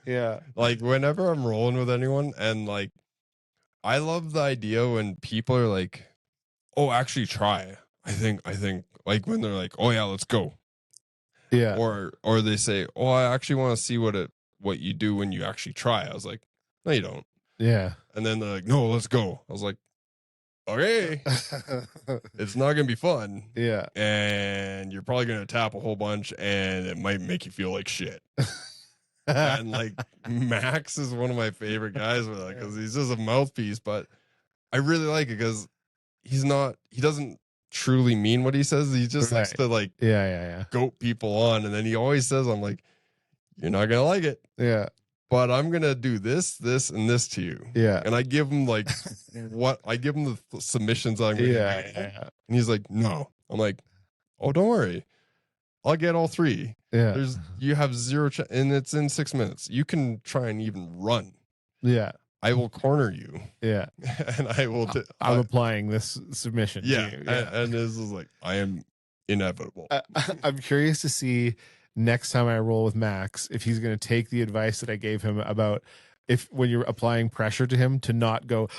Yeah. Like, whenever I'm rolling with anyone, and like, I love the idea when people are like, oh, actually try. I think like when they're like, oh yeah, let's go. Yeah. Or they say, oh, I actually want to see what you do when you actually try. I was like, no, you don't. Yeah. And then they're like, no, let's go. I was like, okay. It's not gonna be fun. Yeah. And you're probably gonna tap a whole bunch, and it might make you feel like shit. And like, Max is one of my favorite guys with that, because he's just a mouthpiece, but I really like it because he doesn't truly mean what he says. He just likes to like goat people on, and then he always says, I'm like, you're not gonna like it. Yeah. But I'm gonna do this, and this to you. Yeah. And I give him like I give him the submissions I'm gonna do. And he's like, no. I'm like, oh, don't worry. I'll get all three. Yeah. You have zero and it's in 6 minutes. You can try and even run. Yeah. I will corner you. Yeah. And I will I'm applying this submission to you. Yeah. And this is like, I am inevitable. I'm curious to see next time I roll with Max if he's going to take the advice that I gave him about if when you're applying pressure to him to not go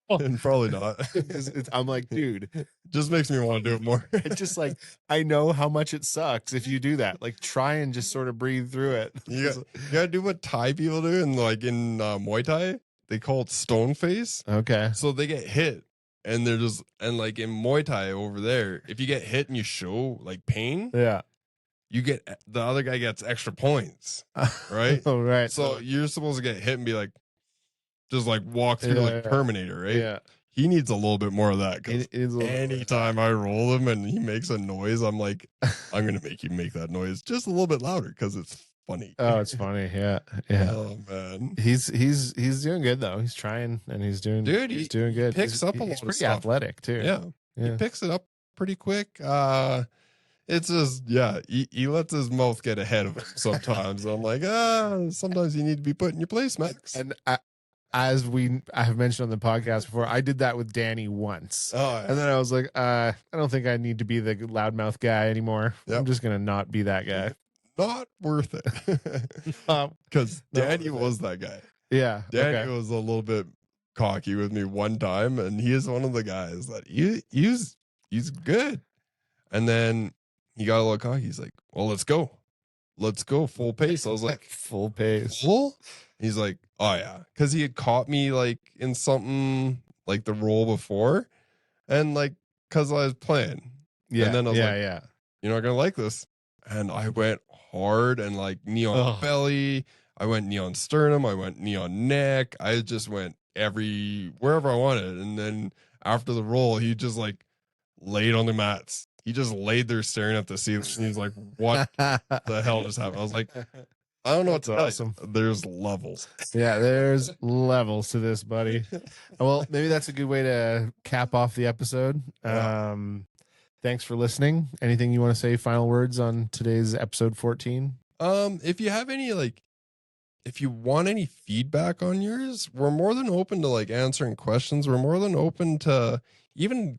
and probably not. I'm like, dude, just makes me want to do it more. It's just like, I know how much it sucks if you do that. Like, try and just sort of breathe through it. You gotta do what Thai people do, and like in Muay Thai, they call it stone face. Okay. So they get hit, and they're just, and like in Muay Thai over there, if you get hit and you show like pain, you get, the other guy gets extra points, right? Oh, right. So you're supposed to get hit and be like, just like walk through like Terminator, right? Yeah. He needs a little bit more of that, because anytime I roll him and he makes a noise, I'm like, I'm gonna make you make that noise just a little bit louder because it's funny. Oh, it's funny. Yeah. Yeah. Oh man. He's doing good though. He's trying, and he's doing good. He's picks up a lot of pretty stuff. athletic too. Yeah. He picks it up pretty quick. It's just, he lets his mouth get ahead of him sometimes. I'm like, sometimes you need to be put in your place, Max. And as I have mentioned on the podcast before, I did that with Danny once. Oh, yeah. And then I was like, I don't think I need to be the loudmouth guy anymore. Yep. I'm just going to not be that guy. Not worth it. Because Danny was that guy. Yeah. Danny was a little bit cocky with me one time, and he is one of the guys that he's good. And then he got a little cocky. He's like, well, let's go full pace. I was like, full pace. Full? He's like, oh yeah, because he had caught me like in something like the roll before, and like because I was playing. Yeah. And then I was like, yeah. You're not gonna like this. And I went hard and like knee on belly. I went knee on sternum. I went knee on neck. I just went wherever I wanted. And then after the roll, he just like laid on the mats. He just laid there staring at the ceiling. And he's like, what the hell just happened? I was like, I don't know what's awesome. There's levels. Yeah, there's levels to this, buddy. Well, maybe that's a good way to cap off the episode. Yeah. Thanks for listening. Anything you want to say, final words on today's episode 14? If you have any, if you want any feedback on yours, we're more than open to answering questions. We're more than open to even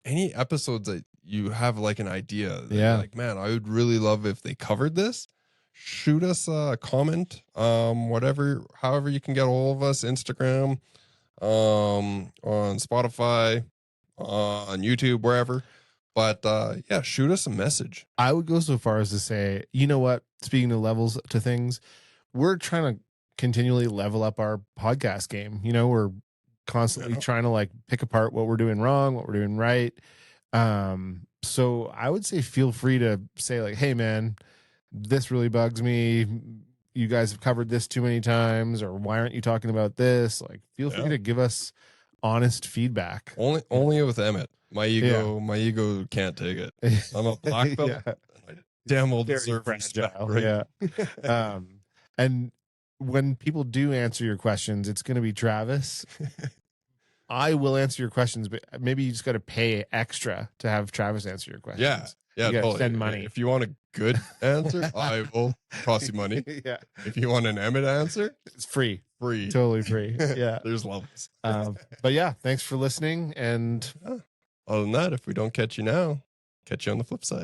any episodes that you have an idea. That man, I would really love if they covered this. Shoot us a comment, however you can get all of us, Instagram, on Spotify, on YouTube, wherever. But shoot us a message. I would go so far as to say, you know what? Speaking of levels to things, we're trying to continually level up our podcast game. We're constantly trying to pick apart what we're doing wrong, what we're doing right. So I would say feel free to say hey man, this really bugs me. You guys have covered this too many times, or why aren't you talking about this? Feel free to give us honest feedback. Only with Emmett. My ego can't take it. I'm a black belt. I damn well deserve respect. Right? Yeah. And when people do answer your questions, it's going to be Travis. I will answer your questions, but maybe you just got to pay extra to have Travis answer your questions. Yeah, you totally. Send money. If you want a good answer, I will cost you money. Yeah. If you want an Emmett answer, it's free. Free. Totally free. Yeah. There's levels. But yeah, thanks for listening. And other than that, if we don't catch you now, catch you on the flip side.